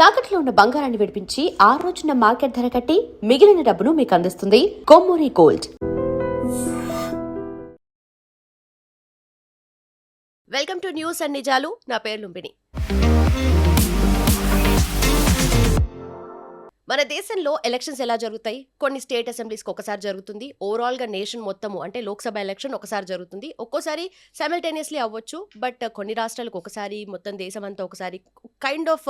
తాకట్లో ఉన్న బంగారాన్ని విడిపించి ఆ రోజున మార్కెట్ ధర కట్టి మిగిలిన డబ్బును మీకు అందిస్తుంది Kommuri gold. Welcome to news and నిజాలు. నా పేరు లుంబిని. మన దేశంలో ఎలక్షన్స్ ఎలా జరుగుతాయి? కొన్ని స్టేట్ అసెంబ్లీస్కి ఒకసారి జరుగుతుంది, ఓవరాల్గా నేషన్ మొత్తము అంటే లోక్సభ ఎలక్షన్ ఒకసారి జరుగుతుంది, ఒక్కోసారి సైమల్టేనియస్లీ అవ్వచ్చు. బట్ కొన్ని రాష్ట్రాలకు ఒకసారి, మొత్తం దేశం అంతా ఒకసారి, కైండ్ ఆఫ్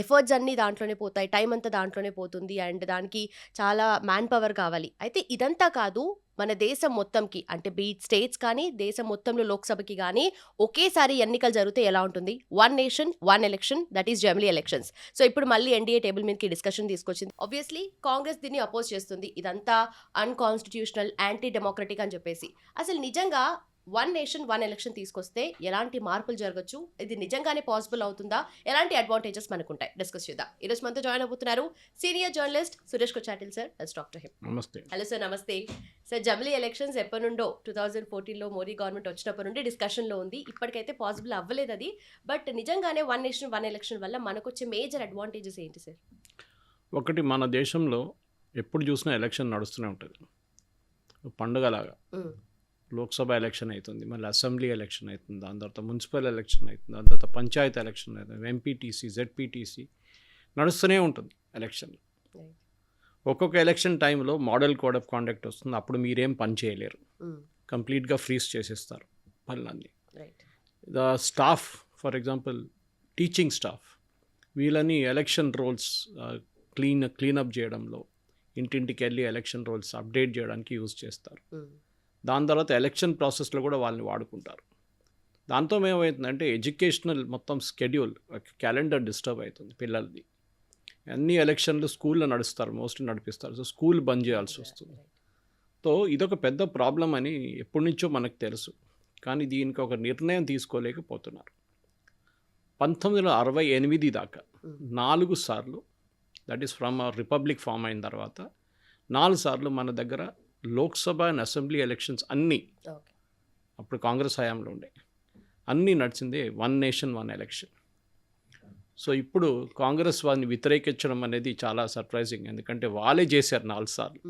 ఎఫర్ట్స్ అన్నీ దాంట్లోనే పోతాయి, టైం అంతా దాంట్లోనే పోతుంది, అండ్ దానికి చాలా మ్యాన్ పవర్ కావాలి. అయితే ఇదంతా కాదు, మన దేశం మొత్తంకి అంటే బీట్ స్టేట్స్ కానీ దేశం మొత్తంలో లోక్సభకి కానీ ఒకేసారి ఎన్నికలు జరిగితే ఎలా ఉంటుంది? One nation one election, that is జమిలీ ఎలక్షన్స్. సో ఇప్పుడు మళ్ళీ ఎన్డీఏ టేబుల్ మీదకి డిస్కషన్ తీసుకొచ్చింది. ఆబ్వియస్లీ కాంగ్రెస్ దీన్ని అపోజ్ చేస్తుంది, ఇదంతా అన్కాన్స్టిట్యూషనల్, యాంటీ డెమోక్రటిక్ అని చెప్పేసి. అసలు నిజంగా వన్ నేషన్ వన్ ఎలక్షన్ తీసుకొస్తే ఎలాంటి మార్పులు జరగచ్చు? ఇది నిజంగానే పాసిబుల్ అవుతుందా? ఎలాంటి అడ్వాంటేజెస్ మనకు ఉంటాయి? డిస్కస్ చేద్దాం. ఈరోజు మనతో జాయిన్ అవుతున్నారు senior journalist Suresh Kochattil sir. Let's talk to him. నమస్తే. Hello sir. నమస్తే సార్. జమిలీ ఎలక్షన్స్ ఎప్పటి నుండో 2014లో మోడీ గవర్నమెంట్ వచ్చినప్పటి నుండి డిస్కషన్లో ఉంది. ఇప్పటికైతే పాసిబుల్ అవ్వలేదు అది. బట్ నిజంగానే వన్ నేషన్ వన్ ఎలక్షన్ వల్ల మనకు వచ్చే మేజర్ అడ్వాంటేజెస్ ఏంటి సార్? ఒకటి, మన దేశంలో ఎప్పుడు చూసినా ఎలక్షన్ నడుస్తూనే ఉంటుంది, పండుగలాగా. లోక్సభ ఎలక్షన్ అవుతుంది, మళ్ళీ అసెంబ్లీ ఎలక్షన్ అవుతుంది, దాని తర్వాత మున్సిపల్ ఎలక్షన్ అవుతుంది, దాని తర్వాత పంచాయతీ ఎలక్షన్ అవుతుంది, ఎంపీటీసీ, జెడ్పీటీసీ నడుస్తూనే ఉంటుంది ఎలక్షన్. ఒక్కొక్క ఎలక్షన్ టైంలో మోడల్ కోడ్ ఆఫ్ కాండక్ట్ వస్తుంది, అప్పుడు మీరేం పని చేయలేరు, కంప్లీట్గా ఫ్రీజ్ చేసేస్తారు పనులన్నీ. The staff, for example teaching staff, వీళ్ళని ఎలక్షన్ రోల్స్ క్లీనప్ చేయడంలో, ఇంటింటికి వెళ్ళి ఎలక్షన్ రోల్స్ అప్డేట్ చేయడానికి యూజ్ చేస్తారు. దాని తర్వాత ఎలక్షన్ ప్రాసెస్లో కూడా వాళ్ళని వాడుకుంటారు. దాంతో ఏమవుతుందంటే ఎడ్యుకేషనల్ మొత్తం స్కెడ్యూల్, క్యాలెండర్ డిస్టర్బ్ అవుతుంది పిల్లలది. అన్ని ఎలక్షన్లు స్కూల్లో నడుస్తారు, మోస్ట్లీ నడిపిస్తారు. సో స్కూల్ బంద్ చేయాల్సి వస్తుంది. సో ఇదొక పెద్ద ప్రాబ్లం అని ఎప్పటి నుంచో మనకు తెలుసు, కానీ దీనికి ఒక నిర్ణయం తీసుకోలేకపోతున్నారు. 1968 దాకా 4 సార్లు, that is from republic form అయిన తర్వాత 4 సార్లు మన దగ్గర లోక్సభ అండ్ అసెంబ్లీ ఎలక్షన్స్ అన్నీ, అప్పుడు కాంగ్రెస్ హయాంలో ఉండే, అన్నీ నడిచిందే one nation one election. So ఇప్పుడు కాంగ్రెస్ వారిని వ్యతిరేకించడం అనేది చాలా సర్ప్రైజింగ్, ఎందుకంటే వాళ్ళే చేశారు 4 సార్లు.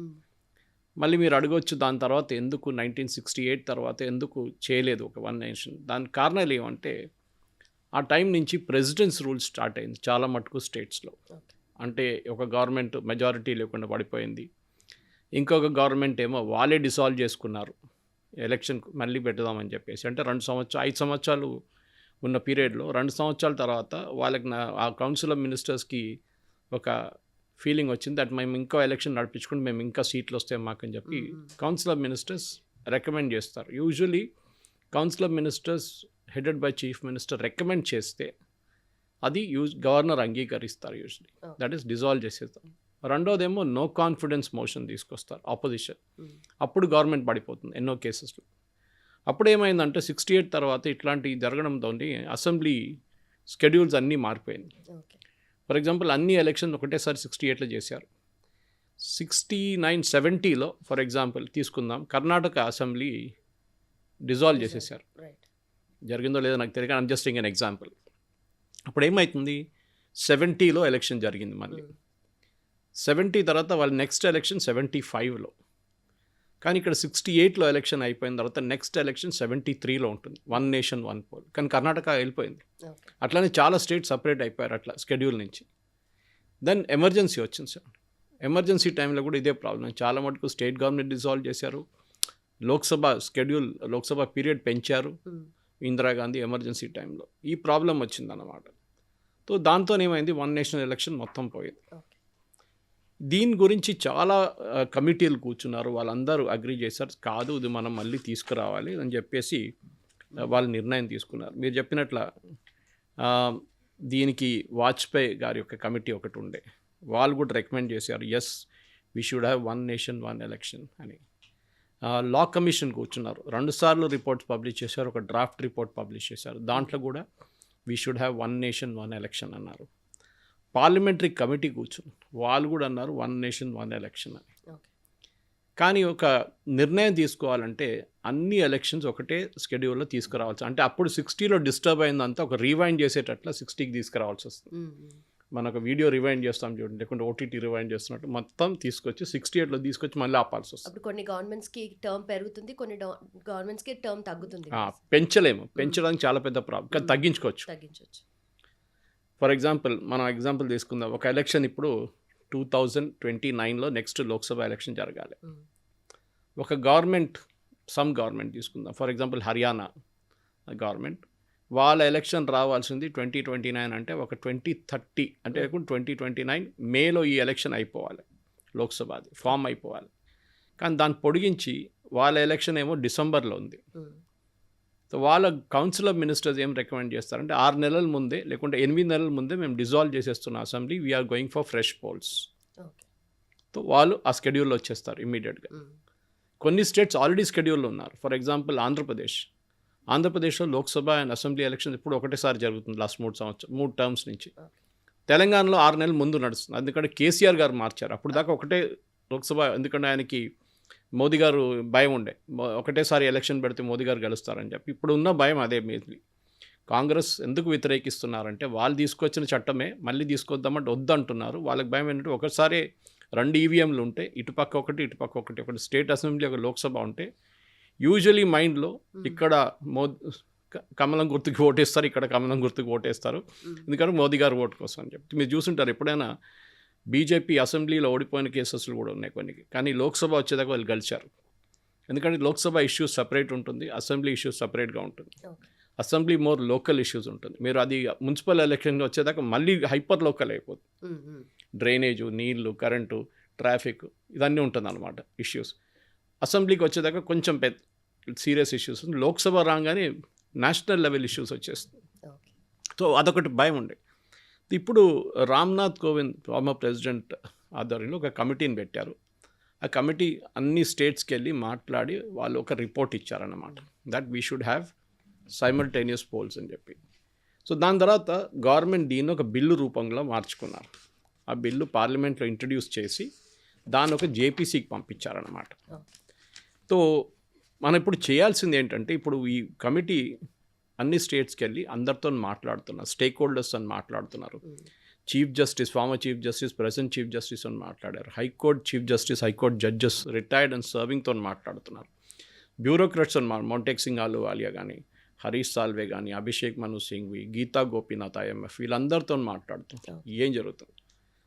మళ్ళీ మీరు అడగవచ్చు, దాని తర్వాత ఎందుకు 1968 తర్వాత ఎందుకు చేయలేదు ఒక వన్ నేషన్? దానికి కారణాలు ఏమంటే, ఆ టైం నుంచి ప్రెసిడెంట్స్ రూల్ స్టార్ట్ అయింది చాలా మటుకు స్టేట్స్లో. అంటే ఒక గవర్నమెంట్ మెజారిటీ లేకుండా పడిపోయింది, ఇంకొక గవర్నమెంట్ ఏమో వాళ్ళే డిసాల్వ్ చేసుకున్నారు, ఎలక్షన్ మళ్ళీ పెడదామని చెప్పేసి. అంటే 5 సంవత్సరాలు ఉన్న పీరియడ్లో 2 సంవత్సరాల తర్వాత వాళ్ళకి ఆ కౌన్సిల్ ఆఫ్ మినిస్టర్స్కి ఒక ఫీలింగ్ వచ్చింది, దట్ మేము ఇంకో ఎలక్షన్ నడిపించుకుంటే మేము ఇంకా సీట్లు వస్తాయి మాకని చెప్పి కౌన్సిల్ ఆఫ్ మినిస్టర్స్ రికమెండ్ చేస్తారు. Usually council of ministers headed by chief minister recommend చేస్తే అది గవర్నర్ అంగీకరిస్తారు యూజువలీ, దట్ ఈస్ డిజాల్వ్ చేసేస్తాం. రెండోదేమో నో కాన్ఫిడెన్స్ మోషన్ తీసుకొస్తారు ఆపోజిషన్, అప్పుడు గవర్నమెంట్ పడిపోతుంది ఎన్నో కేసెస్లో. అప్పుడు ఏమైందంటే 68 తర్వాత ఇట్లాంటి జరగడంతో అసెంబ్లీ స్కెడ్యూల్స్ అన్నీ మారిపోయింది. ఫర్ ఎగ్జాంపుల్ అన్ని ఎలక్షన్స్ ఒకటేసారి 68లో చేశారు. 69, 70లో ఫర్ ఎగ్జాంపుల్ తీసుకుందాం, కర్ణాటక అసెంబ్లీ డిజాల్వ్ చేసేసారు. జరిగిందో లేదో నాకు తెలియదు, I'm just ing an example. అప్పుడు ఏమవుతుంది, 70లో ఎలక్షన్ జరిగింది, మళ్ళీ 70 తర్వాత వాళ్ళ నెక్స్ట్ ఎలక్షన్ 75లో. కానీ ఇక్కడ 68లో ఎలక్షన్ అయిపోయిన తర్వాత నెక్స్ట్ ఎలక్షన్ 73లో ఉంటుంది, వన్ నేషన్ వన్ పోల్. కానీ కర్ణాటక వెళ్ళిపోయింది. అట్లానే చాలా స్టేట్ సపరేట్ అయిపోయారు అట్లా స్కెడ్యూల్ నుంచి. దెన్ ఎమర్జెన్సీ వచ్చింది సార్. ఎమర్జెన్సీ టైంలో కూడా ఇదే ప్రాబ్లం, చాలా మటుకు స్టేట్ గవర్నమెంట్ డిజాల్వ్ చేశారు, లోక్సభ పీరియడ్ పెంచారు ఇందిరాగాంధీ ఎమర్జెన్సీ టైంలో. ఈ ప్రాబ్లం వచ్చిందన్నమాట. సో దాంతో ఏమైంది, వన్ నేషన్ ఎలక్షన్ మొత్తం పోయింది. దీని గురించి చాలా కమిటీలు కూర్చున్నారు, వాళ్ళందరూ అగ్రీ చేశారు, కాదు ఇది మనం మళ్ళీ తీసుకురావాలి అని చెప్పేసి వాళ్ళు నిర్ణయం తీసుకున్నారు. మీరు చెప్పినట్ల దీనికి వాజ్పేయి గారి యొక్క కమిటీ ఒకటి ఉండే, వాళ్ళు కూడా రికమెండ్ చేశారు, yes we should have one nation one election అని. లా కమిషన్ కూర్చున్నారు, 2 సార్లు రిపోర్ట్స్ పబ్లిష్ చేశారు, ఒక డ్రాఫ్ట్ రిపోర్ట్ పబ్లిష్ చేశారు, దాంట్లో కూడా we should have one nation one election అన్నారు. పార్లమెంటరీ కమిటీ కూర్చుని వాళ్ళు కూడా అన్నారు వన్ నేషన్ వన్ ఎలక్షన్ అని. కానీ ఒక నిర్ణయం తీసుకోవాలంటే అన్ని ఎలక్షన్స్ ఒకటే స్కెడ్యూల్లో తీసుకురావాల్సి, అంటే అప్పుడు 60లో డిస్టర్బ్ అయిందంతా ఒక రీవైండ్ చేసేటట్లా 60కి తీసుకురావాల్సి వస్తుంది. మనకు వీడియో రివైండ్ చేస్తాం చూడండి, లేకుంటే ఓటీటీ రివైండ్ చేస్తున్నట్టు మొత్తం తీసుకొచ్చి 68లో తీసుకొచ్చి మళ్ళీ ఆపాల్సి వస్తుంది. అప్పుడు కొన్ని గవర్నమెంట్స్కి టర్మ్ పెరుగుతుంది, కొన్ని గవర్నమెంట్స్కి టర్మ్ తగ్గుతుంది. పెంచలేము, పెంచడానికి చాలా పెద్ద ప్రాబ్లం, కానీ తగ్గించుకోవచ్చు. ఫర్ ఎగ్జాంపుల్ మనం ఎగ్జాంపుల్ తీసుకుందాం, ఒక ఎలక్షన్ ఇప్పుడు 2029లో నెక్స్ట్ లోక్సభ ఎలక్షన్ జరగాలి. ఒక సమ్ గవర్నమెంట్ తీసుకుందాం, ఫర్ ఎగ్జాంపుల్ హర్యానా గవర్నమెంట్, వాళ్ళ ఎలక్షన్ రావాల్సింది 2029 అంటే ఒక 2030 అంటే 2029 మేలో ఈ ఎలక్షన్ అయిపోవాలి, లోక్సభది ఫామ్ అయిపోవాలి. కానీ దాన్ని పొడిగించి వాళ్ళ ఎలక్షన్ ఏమో డిసెంబర్లో ఉంది. సో వాళ్ళ కౌన్సిల్ ఆఫ్ మినిస్టర్స్ ఏం రికమెండ్ చేస్తారంటే 6 నెలల ముందే లేకుంటే 8 నెలల ముందే మేము డిజాల్వ్ చేసేస్తున్న assembly, we're going for fresh polls. So వాళ్ళు ఆ స్కెడ్యూల్లో వచ్చేస్తారు ఇమీడియట్గా. కొన్ని స్టేట్స్ ఆల్రెడీ స్కెడ్యూల్లో ఉన్నారు. ఫర్ ఎగ్జాంపుల్ ఆంధ్రప్రదేశ్లో లోక్సభ అండ్ అసెంబ్లీ ఎలక్షన్ ఇప్పుడు ఒకటేసారి జరుగుతుంది లాస్ట్ 3 టర్మ్స్ నుంచి. తెలంగాణలో 6 నెలల ముందు నడుస్తుంది, ఎందుకంటే కేసీఆర్ గారు మార్చారు. అప్పుడు దాకా ఒకటే లోక్సభ, ఎందుకంటే ఆయనకి మోదీ గారు భయం ఉండే, ఒకటేసారి ఎలక్షన్ పెడితే మోదీ గారు గెలుస్తారని చెప్పి. ఇప్పుడు ఉన్న భయం అదే మెయిన్లీ. కాంగ్రెస్ ఎందుకు వ్యతిరేకిస్తున్నారంటే వాళ్ళు తీసుకొచ్చిన చట్టమే మళ్ళీ తీసుకొద్దామంటే వద్దంటున్నారు. వాళ్ళకి భయం ఏంటంటే ఒకసారి 2 ఈవీఎంలు ఉంటే ఇటుపక్క ఒకటి, ఒకటి స్టేట్ అసెంబ్లీ, ఒక లోక్సభ ఉంటే యూజువలీ మైండ్లో ఇక్కడ కమలం గుర్తుకి ఓటేస్తారు, ఇక్కడ కమలం గుర్తుకి ఓటేస్తారు, ఎందుకంటే మోదీ గారు ఓటు కోసం అని చెప్పి. మీరు చూసుంటారు ఎప్పుడైనా బీజేపీ అసెంబ్లీలో ఓడిపోయిన కేసెస్లు కూడా ఉన్నాయి కొన్ని, కానీ లోక్సభ వచ్చేదాకా వాళ్ళు గెలిచారు. ఎందుకంటే లోక్సభ ఇష్యూస్ సపరేట్ ఉంటుంది, అసెంబ్లీ ఇష్యూస్ సపరేట్గా ఉంటుంది. అసెంబ్లీ మోర్ లోకల్ ఇష్యూస్ ఉంటుంది. మీరు అది మున్సిపల్ ఎలక్షన్ వచ్చేదాకా మళ్ళీ హైపర్ లోకల్ అయిపోతుంది. డ్రైనేజు, నీళ్లు, కరెంటు, ట్రాఫిక్ ఇదన్నీ ఉంటుంది అన్నమాట ఇష్యూస్. అసెంబ్లీకి వచ్చేదాకా కొంచెం సీరియస్ ఇష్యూస్. లోక్సభ రాగానే నేషనల్ లెవెల్ ఇష్యూస్ వచ్చేస్తుంది. సో అదొకటి భయం ఉండే. ఇప్పుడు రామ్నాథ్ కోవింద్ ఫార్మర్ ప్రెసిడెంట్ ఆధ్వర్యంలో ఒక కమిటీని పెట్టారు. ఆ కమిటీ అన్ని స్టేట్స్కి వెళ్ళి మాట్లాడి వాళ్ళు ఒక రిపోర్ట్ ఇచ్చారన్నమాట, that we should have simultaneous polls అని చెప్పి. సో దాని తర్వాత గవర్నమెంట్ దీన్ని ఒక బిల్లు రూపంలో మార్చుకున్నారు. ఆ బిల్లు పార్లమెంట్లో ఇంట్రడ్యూస్ చేసి దాన్ని ఒక జేపీసీకి పంపించారన్నమాట. సో మనం ఇప్పుడు చేయాల్సింది ఏంటంటే, ఇప్పుడు ఈ కమిటీ అన్ని స్టేట్స్కి వెళ్ళి అందరితో మాట్లాడుతున్నారు, స్టేక్ హోల్డర్స్ అని మాట్లాడుతున్నారు. Chief justice, former chief justice, present chief justice అని మాట్లాడారు. High court chief justice, high court judges, retired and సర్వింగ్తో మాట్లాడుతున్నారు. బ్యూరోక్రాట్స్ అని మొంటెక్ సింగ్ ఆలువాలియా కానీ, హరీష్ సాల్వే కానీ, అభిషేక్ మను సింఘ్వి, గీతా గోపీనాథ్ ఐఎంఎఫ్, వీళ్ళందరితో మాట్లాడుతున్నారు ఏం జరుగుతుంది.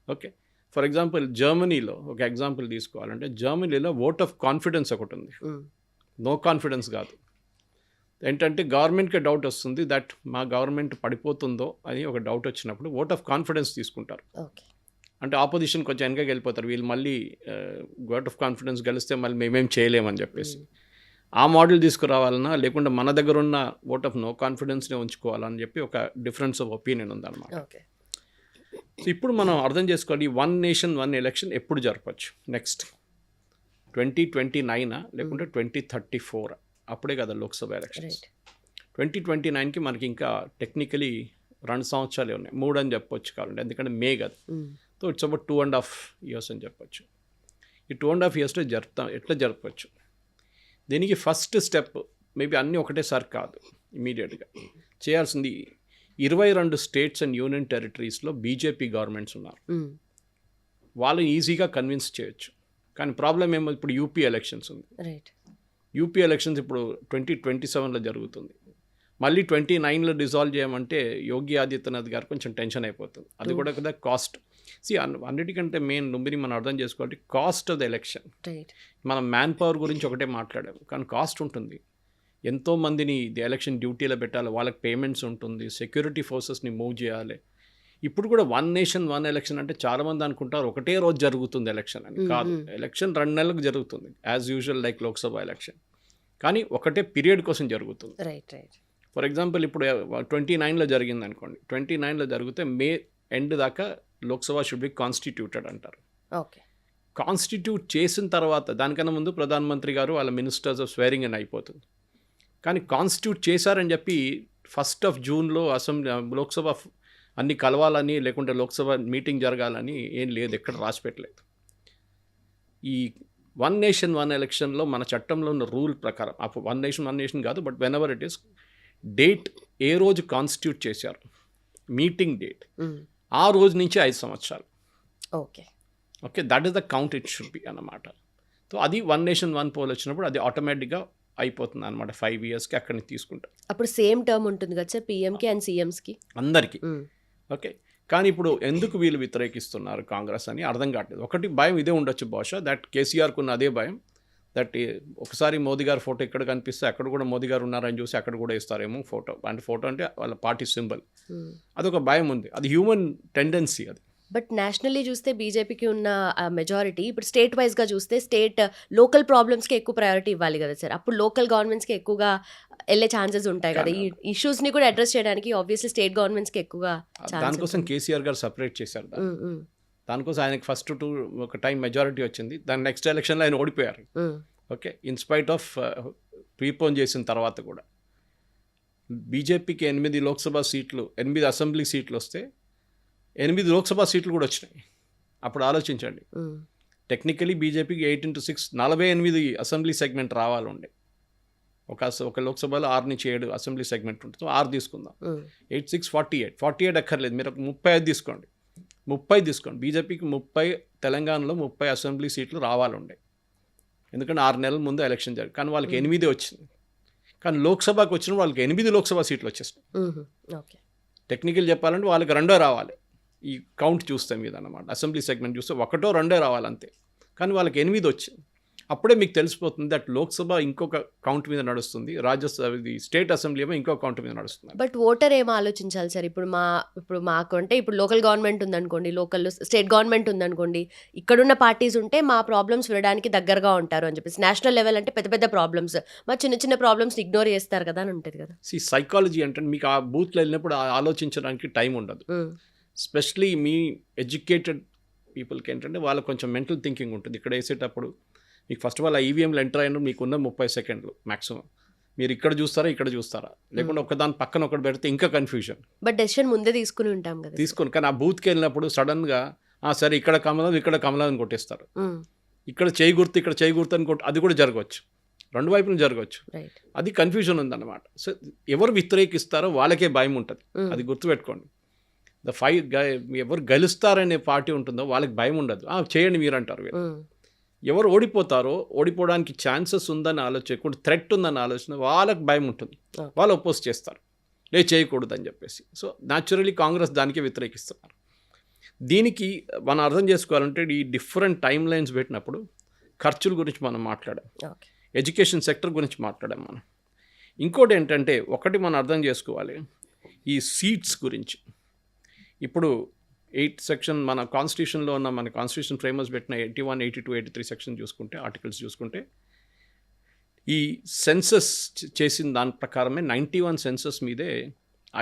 ఓకే, ఫర్ ఎగ్జాంపుల్ జర్మనీలో ఒక ఎగ్జాంపుల్ తీసుకోవాలంటే, జర్మనీలో ఓట్ ఆఫ్ కాన్ఫిడెన్స్ ఒకటి ఉంది, నో కాన్ఫిడెన్స్ కాదు. ఏంటంటే గవర్నమెంట్కే డౌట్ వస్తుంది, దట్ మా గవర్నమెంట్ పడిపోతుందో అని ఒక డౌట్ వచ్చినప్పుడు ఓట్ ఆఫ్ కాన్ఫిడెన్స్ తీసుకుంటారు. అంటే ఆపోజిషన్ కొంచెం వెనక వెళ్ళిపోతారు, వీళ్ళు మళ్ళీ ఓట్ ఆఫ్ కాన్ఫిడెన్స్ గెలిస్తే మళ్ళీ మేమేం చేయలేమని చెప్పేసి. ఆ మోడల్ తీసుకురావాలన్నా లేకుంటే మన దగ్గర ఉన్న ఓట్ ఆఫ్ నో కాన్ఫిడెన్స్నే ఉంచుకోవాలని చెప్పి ఒక డిఫరెన్స్ ఆఫ్ ఒపీనియన్ ఉందన్నమాట. సో ఇప్పుడు మనం అర్థం చేసుకోవాలి, 1 నేషన్ 1 ఎలక్షన్ ఎప్పుడు జరపచ్చు. నెక్స్ట్ 2029 లేకుంటే 2034 అప్పుడే కదా లోక్సభ ఎలక్షన్స్. 2029కి మనకి ఇంకా టెక్నికలీ 2 సంవత్సరాలే ఉన్నాయి, 3 అని చెప్పొచ్చు కావాలంటే, ఎందుకంటే మే కదా. సో ఇట్స్ అబౌట్ 2.5 years అని చెప్పొచ్చు. ఈ 2.5 yearsలో ఎట్లా జరపచ్చు. దీనికి ఫస్ట్ స్టెప్ మేబీ అన్నీ ఒకటేసారి కాదు, ఇమీడియట్గా చేయాల్సింది 22 స్టేట్స్ అండ్ యూనియన్ టెరిటరీస్లో బీజేపీ గవర్నమెంట్స్ ఉన్నారు, వాళ్ళని ఈజీగా కన్విన్స్ చేయొచ్చు. కానీ ప్రాబ్లం ఏమో ఇప్పుడు యూపీ ఎలక్షన్స్ ఉంది. యూపీ ఎలక్షన్స్ ఇప్పుడు 2027లో జరుగుతుంది. మళ్ళీ 29లో డిజాల్వ్ చేయమంటే యోగి ఆదిత్యనాథ్ గారు కొంచెం టెన్షన్ అయిపోతుంది. అది కూడా కదా కాస్ట్. అన్నిటికంటే మెయిన్ లుంబిని మనం అర్థం చేసుకోవాలి, కాస్ట్ ఆఫ్ ద ఎలక్షన్. మనం మ్యాన్ పవర్ గురించి ఒకటే మాట్లాడాము, కానీ కాస్ట్ ఉంటుంది. ఎంతోమందిని ఎలక్షన్ డ్యూటీలో పెట్టాలి, వాళ్ళకి పేమెంట్స్ ఉంటుంది, సెక్యూరిటీ ఫోర్సెస్ని మూవ్ చేయాలి. ఇప్పుడు కూడా 1 నేషన్ 1 ఎలక్షన్ అంటే చాలామంది అనుకుంటారు ఒకటే రోజు జరుగుతుంది ఎలక్షన్ అని. కాదు, ఎలక్షన్ 2 నెలలకు జరుగుతుంది as usual like Lok Sabha election, కానీ ఒకటే పీరియడ్ కోసం జరుగుతుంది. ఫర్ ఎగ్జాంపుల్ ఇప్పుడు 29లో జరిగింది అనుకోండి, 29లో జరిగితే మే ఎండ్ దాకా లోక్సభ షుడ్ బి కాన్స్టిట్యూటెడ్ అంటారు. కాన్స్టిట్యూట్ చేసిన తర్వాత దానికన్నా ముందు ప్రధానమంత్రి గారు వాళ్ళ మినిస్టర్స్ ఆఫ్ స్వేరింగ్ అని అయిపోతుంది. కానీ కాన్స్టిట్యూట్ చేశారని చెప్పి 1 జూన్లో అసెంబ్లీ లోక్సభ అన్ని కలవాలని లేకుంటే లోక్సభ మీటింగ్ జరగాలని ఏం లేదు, ఎక్కడ రాసి పెట్టలేదు. ఈ 1 నేషన్ 1 ఎలక్షన్లో మన చట్టంలో ఉన్న రూల్ ప్రకారం 1 నేషన్ కాదు, but whenever it is date ఏ రోజు కాన్స్టిట్యూట్ చేశారు, మీటింగ్ డేట్, ఆ రోజు నుంచి 5 సంవత్సరాలు. Okay. Okay, that is the count it should B అన్నమాట. సో అది వన్ నేషన్ వన్ పోల్ వచ్చినప్పుడు అది ఆటోమేటిక్గా అయిపోతుంది అనమాట. 5 ఇయర్స్కి అక్కడి నుంచి తీసుకుంటాం. అప్పుడు సేమ్ టర్మ్ ఉంటుంది కదా సార్ పిఎంకి అండ్ సీఎంస్కి అందరికీ. ఓకే, కానీ ఇప్పుడు ఎందుకు వీళ్ళు వ్యతిరేకిస్తున్నారు కాంగ్రెస్ అని అర్థం కావట్లేదు. ఒకటి భయం ఇదే ఉండొచ్చు బహుశా, దట్ కేసీఆర్కు ఉన్న అదే భయం, దట్ ఒకసారి మోదీ గారు ఫోటో ఎక్కడ కనిపిస్తే అక్కడ కూడా మోదీ గారు ఉన్నారని చూసి అక్కడ కూడా ఇస్తారేమో ఫోటో. అంటే ఫోటో అంటే వాళ్ళ పార్టీ సింబల్, అదొక భయం ఉంది. అది హ్యూమన్ టెండెన్సీ అది. బట్ నేషనల్లీ చూస్తే బీజేపీకి ఉన్న మెజారిటీ ఇప్పుడు స్టేట్ వైజ్గా చూస్తే స్టేట్ లోకల్ ప్రాబ్లమ్స్కి ఎక్కువ ప్రయారిటీ ఇవ్వాలి కదా సార్. అప్పుడు లోకల్ గవర్నమెంట్స్కి ఎక్కువగా వెళ్ళే ఛాన్సెస్ ఉంటాయి కదా. ఈ ఇష్యూస్ని కూడా అడ్రస్ చేయడానికి ఆబ్వియస్లీ స్టేట్ గవర్నమెంట్స్కి ఎక్కువగా దానికోసం కేసీఆర్ గారు సపరేట్ చేశారు. దానికోసం ఆయనకి ఫస్ట్ ఒక టైం మెజారిటీ వచ్చింది. దాని నెక్స్ట్ ఎలక్షన్లో ఆయన ఓడిపోయారు. ఓకే, ఇన్స్పైట్ ఆఫ్ ప్రీపోన్ చేసిన తర్వాత కూడా బీజేపీకి 8 లోక్సభ సీట్లు 8 అసెంబ్లీ సీట్లు వస్తే 8 లోక్సభ సీట్లు కూడా వచ్చినాయి. అప్పుడు ఆలోచించండి, టెక్నికలీ బీజేపీకి 8x6 48 అసెంబ్లీ సెగ్మెంట్ రావాలండి. ఒక లోక్సభలో 6 నుంచి 7 అసెంబ్లీ సెగ్మెంట్ ఉంటుంది. 6 తీసుకుందాం, 8 6 48 అక్కర్లేదు, మీరు 35 తీసుకోండి. 30 తీసుకోండి. బీజేపీకి 30, తెలంగాణలో 30 అసెంబ్లీ సీట్లు రావాలండి. ఎందుకంటే 6 నెలల ముందు ఎలక్షన్ జరిగింది, కానీ వాళ్ళకి 8 వచ్చింది. కానీ లోక్సభకు వచ్చిన వాళ్ళకి 8 లోక్సభ సీట్లు వచ్చేస్తాయి. టెక్నికల్ చెప్పాలంటే వాళ్ళకి 2 రావాలి. ఈ కౌంట్ చూస్తే మీద అన్నమాట, అసెంబ్లీ సెగ్మెంట్ చూస్తే 1, 2 రావాలి అంతే. కానీ వాళ్ళకి 8 వచ్చింది. అప్పుడే మీకు తెలిసిపోతుంది దట్ లోక్సభ ఇంకొక కౌంట్ మీద నడుస్తుంది, రాజ్యసభ స్టేట్ అసెంబ్లీ ఏమో ఇంకొక కౌంట్ మీద నడుస్తుంది. బట్ ఓటర్ ఏమో ఆలోచించాలి సార్. ఇప్పుడు మాకు అంటే ఇప్పుడు లోకల్ గవర్నమెంట్ ఉందనుకోండి, లోకల్ స్టేట్ గవర్నమెంట్ ఉందనుకోండి, ఇక్కడున్న పార్టీస్ ఉంటే మా ప్రాబ్లమ్స్ వినడానికి దగ్గరగా ఉంటారు అని చెప్పేసి. నేషనల్ లెవెల్ అంటే పెద్ద పెద్ద ప్రాబ్లమ్స్, మా చిన్న చిన్న ప్రాబ్లమ్స్ ఇగ్నోర్ చేస్తారు కదా అని ఉంటుంది కదా. సైకాలజీ అంటే మీకు ఆ బూత్లో వెళ్ళినప్పుడు ఆలోచించడానికి టైం ఉండదు. స్పెషలీ మీ ఎడ్యుకేటెడ్ పీపుల్కి ఏంటంటే వాళ్ళకి కొంచెం మెంటల్ థింకింగ్ ఉంటుంది. ఇక్కడ వేసేటప్పుడు మీకు ఫస్ట్ ఆఫ్ ఆల్ ఆ ఈవీఎంలో ఎంటర్ అయినప్పుడు మీకున్న 30 సెకండ్లు మ్యాక్సిమం. మీరు ఇక్కడ చూస్తారా ఇక్కడ చూస్తారా, లేకుంటే ఒకదాని పక్కన ఒకటి పెడితే ఇంకా కన్ఫ్యూజన్. బట్ డెసిషన్ ముందే తీసుకుని ఉంటాం కదా. తీసుకుని, కానీ ఆ బూత్కి వెళ్ళినప్పుడు సడన్గా సరే ఇక్కడ కమలం ఇక్కడ కమలం అని కొట్టేస్తారు, ఇక్కడ చేయి గుర్తు ఇక్కడ చేయి గుర్తు అని అది కూడా జరగవచ్చు, 2 వైపులు జరగవచ్చు. అది కన్ఫ్యూజన్ ఉందన్నమాట. సో ఎవరు వ్యతిరేకిస్తారో వాళ్ళకే భయం ఉంటుంది, అది గుర్తుపెట్టుకోండి. ఎవరు గెలుస్తారనే పార్టీ ఉంటుందో వాళ్ళకి భయం ఉండదు, చేయండి మీరు అంటారు. ఎవరు ఓడిపోతారో, ఓడిపోవడానికి ఛాన్సెస్ ఉందని ఆలోచన, థ్రెట్ ఉందని ఆలోచన, వాళ్ళకి భయం ఉంటుంది, వాళ్ళు అపోజ్ చేస్తారు, చేయకూడదు అని చెప్పేసి. సో న్యాచురలీ కాంగ్రెస్ దానికే వ్యతిరేకిస్తున్నారు. దీనికి మనం అర్థం చేసుకోవాలంటే ఈ డిఫరెంట్ టైమ్ లైన్స్ పెట్టినప్పుడు ఖర్చుల గురించి మనం మాట్లాడాం, ఎడ్యుకేషన్ సెక్టర్ గురించి మాట్లాడాం మనం. ఇంకోటి ఏంటంటే, ఒకటి మనం అర్థం చేసుకోవాలి ఈ సీట్స్ గురించి. ఇప్పుడు 8 సెక్షన్ మన కాన్స్టిట్యూషన్లో ఉన్న, మన కాన్స్టిట్యూషన్ ఫ్రేమర్స్ పెట్టిన 81, 82, 83 సెక్షన్ చూసుకుంటే, ఆర్టికల్స్ చూసుకుంటే, ఈ సెన్సస్ చేసిన దాని ప్రకారమే 91 సెన్సస్ మీదే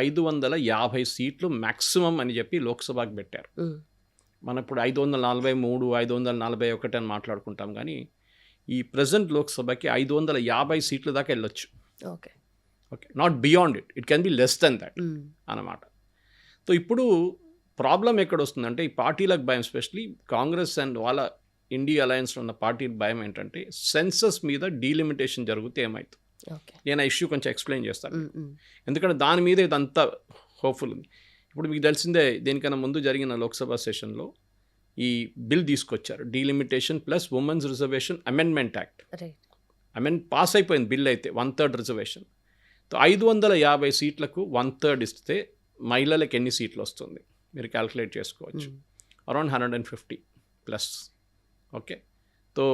550 సీట్లు మ్యాక్సిమం అని చెప్పి లోక్సభకి పెట్టారు. మనం ఇప్పుడు 543, 541 అని మాట్లాడుకుంటాం, కానీ ఈ ప్రజెంట్ లోక్సభకి 550 సీట్ల దాకా వెళ్ళొచ్చు. Okay, not beyond it, it can be less than that అన్నమాట. సో ఇప్పుడు ప్రాబ్లం ఎక్కడ వస్తుందంటే, ఈ పార్టీలకు భయం, ఎస్పెషలీ కాంగ్రెస్ అండ్ వాళ్ళ ఇండియా అలయన్స్లో ఉన్న పార్టీల భయం ఏంటంటే, సెన్సస్ మీద డీలిమిటేషన్ జరిగితే ఏమవుతుంది. నేను ఆ ఇష్యూ కొంచెం ఎక్స్ప్లెయిన్ చేస్తాను, ఎందుకంటే దాని మీద ఇదంతా హోప్ఫుల్ ఉంది. ఇప్పుడు మీకు తెలిసిందే, దీనికన్నా ముందు జరిగిన లోక్సభ సెషన్లో ఈ బిల్ తీసుకొచ్చారు, delimitation plus women's reservation amendment act. Pass అయిపోయింది బిల్ అయితే, 1/3 రిజర్వేషన్. 550 సీట్లకు 1/3 ఇస్తే మహిళలకు ఎన్ని సీట్లు వస్తుంది మీరు క్యాల్కులేట్ చేసుకోవచ్చు, అరౌండ్ 150 ప్లస్. ఓకే, సో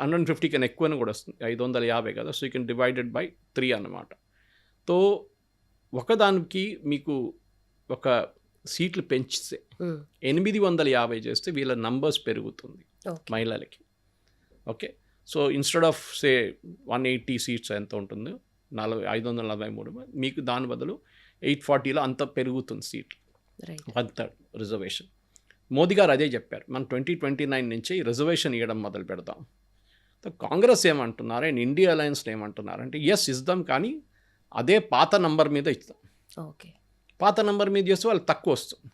150 కన్నా ఎక్కువని కూడా వస్తుంది, 550 కదా. So you can divided by 3 అన్నమాట. సో ఒకదానికి మీకు ఒక సీట్లు పెంచితే 850 చేస్తే వీళ్ళ నంబర్స్ పెరుగుతుంది మహిళలకి. Okay, so instead of say 180 seats ఎంత ఉంటుందో 543, మీకు దాని బదులు 840లో అంత పెరుగుతుంది సీట్లు, 1/3 రిజర్వేషన్. మోదీ గారు అదే చెప్పారు, మనం 2029 నుంచి రిజర్వేషన్ ఇవ్వడం మొదలు పెడతాం. కాంగ్రెస్ ఏమంటున్నారు అండ్ ఇండియా అలయన్స్ ఏమంటున్నారు అంటే, ఎస్ ఇద్దాం, కానీ అదే పాత నంబర్ మీద ఇస్తాం. పాత నంబర్ మీద చేస్తే వాళ్ళకి తక్కువ వస్తుంది,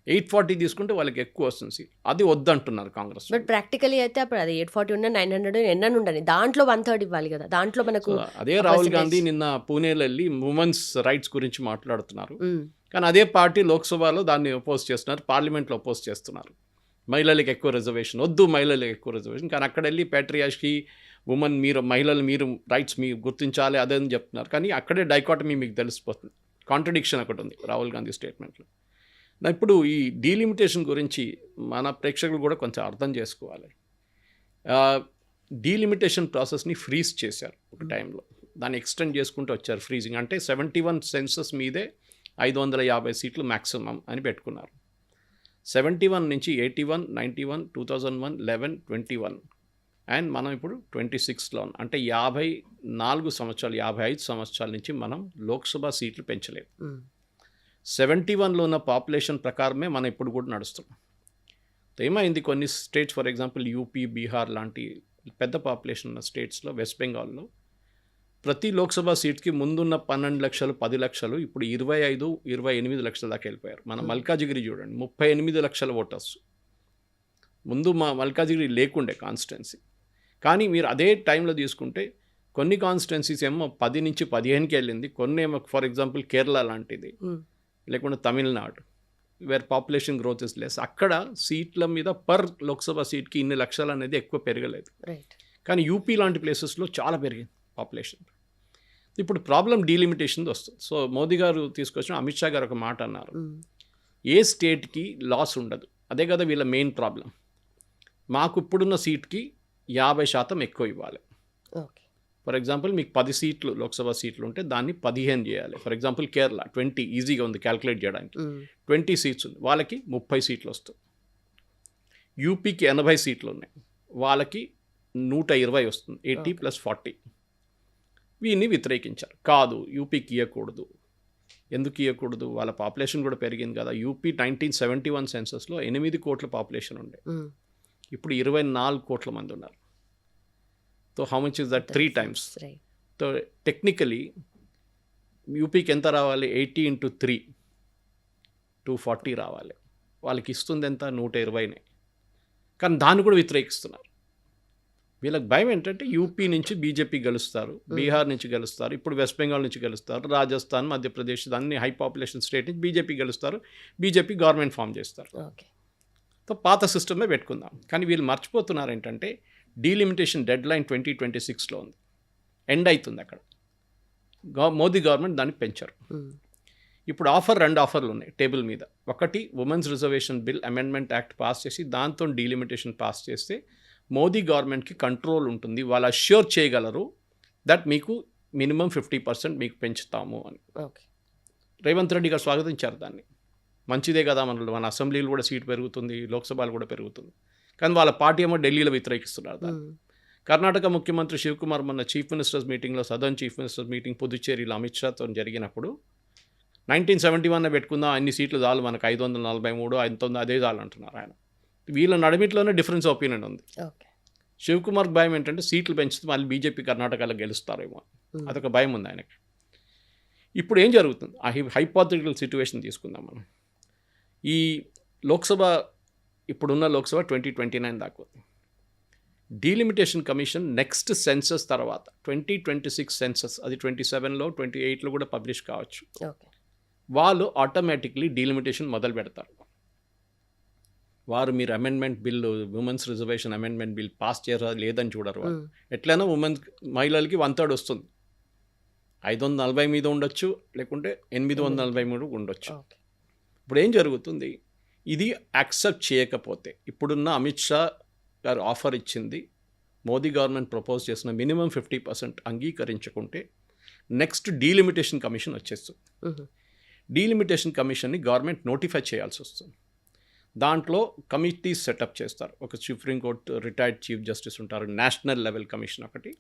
840 తీసుకుంటే వాళ్ళకి ఎక్కువ వస్తుంది సీట్, అది వద్దంటున్నారు కాంగ్రెస్. బట్ ప్రాక్టికలీ అయితే అప్పుడు అది 840 ఉన్న 900 ఎన్న ఉండని, దాంట్లో 1/3 ఇవ్వాలి కదా. దాంట్లో మనకు అదే రాహుల్ గాంధీ నిన్న పూణేలో వెళ్ళి ఉమెన్స్ రైట్స్ గురించి మాట్లాడుతున్నారు, కానీ అదే పార్టీ లోక్సభలో దాన్ని అపోజ్ చేస్తున్నారు, పార్లమెంట్లో అపోజ్ చేస్తున్నారు. మహిళలకు ఎక్కువ రిజర్వేషన్ వద్దు, మహిళలకు ఎక్కువ రిజర్వేషన్. కానీ అక్కడ వెళ్ళి ప్యాట్రియార్కీ, ఉమెన్, మీరు మహిళలు, మీరు రైట్స్ మీరు గుర్తించాలి అదని చెప్తున్నారు. కానీ అక్కడే డైకాటమీ మీకు తెలిసిపోతుంది, కాంట్రడిక్షన్ ఒకటి ఉంది రాహుల్ గాంధీ స్టేట్మెంట్లో. ఇప్పుడు ఈ డీలిమిటేషన్ గురించి మన ప్రేక్షకులు కూడా కొంచెం అర్థం చేసుకోవాలి. డీలిమిటేషన్ ప్రాసెస్ని ఫ్రీజ్ చేశారు ఒక టైంలో, దాన్ని ఎక్స్టెండ్ చేసుకుంటూ వచ్చారు. ఫ్రీజింగ్ అంటే 71 సెన్సస్ మీదే 550 సీట్లు మ్యాక్సిమం అని పెట్టుకున్నారు. 71 నుంచి 81, 91, 2001, 11, 21 అండ్ మనం ఇప్పుడు 26లో ఉన్నాం. అంటే 54 సంవత్సరాలు, 55 సంవత్సరాల నుంచి మనం లోక్సభ సీట్లు పెంచలేము. 71లో ఉన్న పాపులేషన్ ప్రకారమే మనం ఇప్పుడు కూడా నడుస్తున్నాం. ఏమైంది, కొన్ని states for example UP, Bihar లాంటి పెద్ద పాపులేషన్ ఉన్న స్టేట్స్లో, వెస్ట్ బెంగాల్లో ప్రతి లోక్సభ సీట్కి ముందున్న 12 లక్షలు, 10 లక్షలు ఇప్పుడు 25, 28 లక్షల దాకా వెళ్ళిపోయారు. మన మల్కాజిగిరి చూడండి, 38 లక్షల ఓటర్స్. ముందు మా మల్కాజిగిరి లేకుండే కాన్స్టిట్యున్సీ. కానీ మీరు అదే టైంలో తీసుకుంటే కొన్ని కాన్స్టిట్యున్సీస్ ఏమో 10 నుంచి 15కి వెళ్ళింది, కొన్ని ఏమో ఫర్ ఎగ్జాంపుల్ కేరళ లాంటిది, లేకుంటే Tamil Nadu where population growth is less. అక్కడ సీట్ల మీద పర్ లోక్సభ సీట్కి ఇన్ని లక్షలు అనేది ఎక్కువ పెరగలేదు. కానీ యూపీ లాంటి ప్లేసెస్లో చాలా పెరిగింది పాపులేషన్. ఇప్పుడు ప్రాబ్లం డీలిమిటేషన్ వస్తుంది. సో మోదీ గారు తీసుకొచ్చిన, అమిత్ షా గారు ఒక మాట అన్నారు, ఏ స్టేట్కి లాస్ ఉండదు. అదే కదా వీళ్ళ మెయిన్ ప్రాబ్లం. మాకు ఇప్పుడున్న సీట్కి 50% ఎక్కువ ఇవ్వాలి. ఫర్ ఎగ్జాంపుల్ మీకు 10 సీట్లు లోక్సభ సీట్లు ఉంటే దాన్ని 15 చేయాలి. ఫర్ ఎగ్జాంపుల్ కేరళ 20 ఈజీగా ఉంది క్యాల్కులేట్ చేయడానికి, 20 సీట్స్ ఉంది, వాళ్ళకి 30 సీట్లు వస్తుంది. యూపీకి 80 సీట్లు ఉన్నాయి, వాళ్ళకి 120 వస్తుంది, 80 + 40. వీన్ని వ్యతిరేకించారు. కాదు, యూపీకి ఇవ్వకూడదు. ఎందుకు ఇవ్వకూడదు, వాళ్ళ పాపులేషన్ కూడా పెరిగింది కదా. యూపీ 1971 సెన్సస్లో 8 కోట్ల పాపులేషన్ ఉండే, ఇప్పుడు 24 కోట్ల మంది ఉన్నారు. So how much is that? 3 times. So technically యూపీకి ఎంత రావాలి? 80 × 3 240 రావాలి. వాళ్ళకి ఇస్తుంది ఎంత? 120. కానీ దాన్ని కూడా వ్యతిరేకిస్తున్నారు. వీళ్ళకి భయం ఏంటంటే యూపీ నుంచి బీజేపీ గెలుస్తారు, బీహార్ నుంచి గెలుస్తారు, ఇప్పుడు వెస్ట్ బెంగాల్ నుంచి గెలుస్తారు, రాజస్థాన్, మధ్యప్రదేశ్ అన్ని హై పాపులేషన్ స్టేట్ నుంచి బీజేపీ గెలుస్తారు, బీజేపీ గవర్నమెంట్ ఫామ్ చేస్తారు. సో పాత సిస్టమే పెట్టుకుందాం. కానీ వీళ్ళు మర్చిపోతున్నారు ఏంటంటే డీలిమిటేషన్ డెడ్ లైన్ 2026లో ఉంది, ఎండ్ అవుతుంది అక్కడ. మోదీ గవర్నమెంట్ దాన్ని పెంచారు. ఇప్పుడు రెండు ఆఫర్లు ఉన్నాయి టేబుల్ మీద. ఒకటి, women's reservation bill amendment act pass చేసి దాంతో డీలిమిటేషన్ పాస్ చేస్తే మోదీ గవర్నమెంట్కి కంట్రోల్ ఉంటుంది, వాళ్ళు అష్యూర్ చేయగలరు దట్ మీకు మినిమం 50% మీకు పెంచుతాము అని. రేవంత్ రెడ్డి గారు స్వాగతించారు దాన్ని. మంచిదే కదా, మన అసెంబ్లీలో కూడా సీట్ పెరుగుతుంది, లోక్సభలో కూడా పెరుగుతుంది. కానీ వాళ్ళ పార్టీ ఏమో ఢిల్లీలో వ్యతిరేకిస్తున్నారు దాన్ని. కర్ణాటక ముఖ్యమంత్రి శివకుమార్ మొన్న చీఫ్ మినిస్టర్స్ మీటింగ్లో, సదర్న్ చీఫ్ మినిస్టర్స్ మీటింగ్ పుదుచ్చేరిలో అమిత్ షాతో జరిగినప్పుడు 1971 పెట్టుకుందాం, అన్ని సీట్లు చాలు మనకు, 543, 500 అదే చాలు అంటున్నారు ఆయన. వీళ్ళ నడిమిట్లోనే డిఫరెన్స్ ఒపీనియన్ ఉంది. శివకుమార్ భయం ఏంటంటే సీట్లు పెంచితే మళ్ళీ బీజేపీ కర్ణాటకలో గెలుస్తారేమో, అదొక భయం ఉంది ఆయనకి. ఇప్పుడు ఏం జరుగుతుంది? ఆ హైపోథెటికల్ సిచ్యువేషన్ తీసుకుందాం మనం. ఈ లోక్సభ, ఇప్పుడున్న లోక్సభ 2029 దాకా ఉంది. డీలిమిటేషన్ కమిషన్ నెక్స్ట్ సెన్సస్ తర్వాత 2026 సెన్సస్, అది 27లో 28లో కూడా పబ్లిష్ కావచ్చు, వాళ్ళు ఆటోమేటిక్లీ డీలిమిటేషన్ మొదలు పెడతారు. వారు మీరు amendment bill, women's reservation amendment bill pass చేయరా లేదని చూడరు. వాళ్ళు ఎట్లయినా మహిళలకి 1/3 వస్తుంది. 540 మీద ఉండొచ్చు, లేకుంటే 843 ఉండొచ్చు. ఇప్పుడు ఏం జరుగుతుంది? ఇది యాక్సెప్ట్ చేయకపోతే, ఇప్పుడున్న అమిత్ షా గారు ఆఫర్ ఇచ్చింది, మోదీ గవర్నమెంట్ ప్రపోజ్ చేసిన మినిమం 50% అంగీకరించుకుంటే నెక్స్ట్ డీలిమిటేషన్ కమిషన్ వచ్చేస్తుంది. డీలిమిటేషన్ కమిషన్ని గవర్నమెంట్ నోటిఫై చేయాల్సి వస్తుంది. దాంట్లో కమిటీస్ సెటప్ చేస్తారు. ఒక సుప్రీంకోర్టు రిటైర్డ్ చీఫ్ జస్టిస్ ఉంటారు, నేషనల్ లెవెల్ కమిషన్ ఒకటి,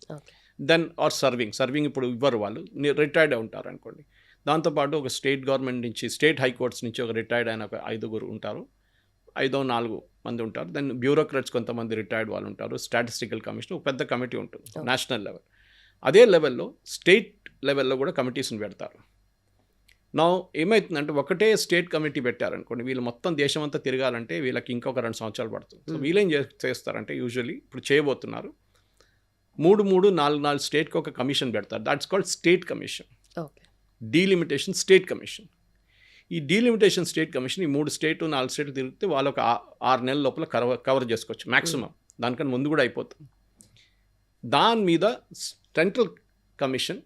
దెన్ ఆర్ సర్వింగ్ ఇప్పుడు ఇవ్వరు, వాళ్ళు రిటైర్డ్ ఉంటారు అనుకోండి. దాంతోపాటు ఒక స్టేట్ గవర్నమెంట్ నుంచి, స్టేట్ హైకోర్ట్స్ నుంచి ఒక రిటైర్డ్ అయిన ఒక 5 ఉంటారు, 4 మంది ఉంటారు. దెన్ బ్యూరోక్రాట్స్ కొంతమంది రిటైర్డ్ వాళ్ళు ఉంటారు, స్టాటిస్టికల్ కమిషన్, ఒక పెద్ద కమిటీ ఉంటుంది నేషనల్ లెవెల్. అదే లెవెల్లో స్టేట్ లెవెల్లో కూడా కమిటీస్ని పెడతారు. నా ఏమవుతుందంటే ఒకటే స్టేట్ కమిటీ పెట్టారనుకోండి, వీళ్ళు మొత్తం దేశం అంతా తిరగాలంటే వీళ్ళకి ఇంకొక 2 సంవత్సరాలు పడుతుంది. సో వీళ్ళేం చేస్తారంటే యూజువల్లీ ఇప్పుడు చేయబోతున్నారు, 3, 4 స్టేట్కి ఒక కమిషన్ పెడతారు. That's called state commission, delimitation state commission. ఈ డీలిమిటేషన్ స్టేట్ కమిషన్ ఈ 3 స్టేట్ 4 స్టేట్లు తిరిగితే వాళ్ళు ఒక 6 నెలల లోపల కవర్ చేసుకోవచ్చు మ్యాక్సిమం. దానికన్నా ముందు కూడా అయిపోతుంది. దాని మీద సెంట్రల్ కమిషన్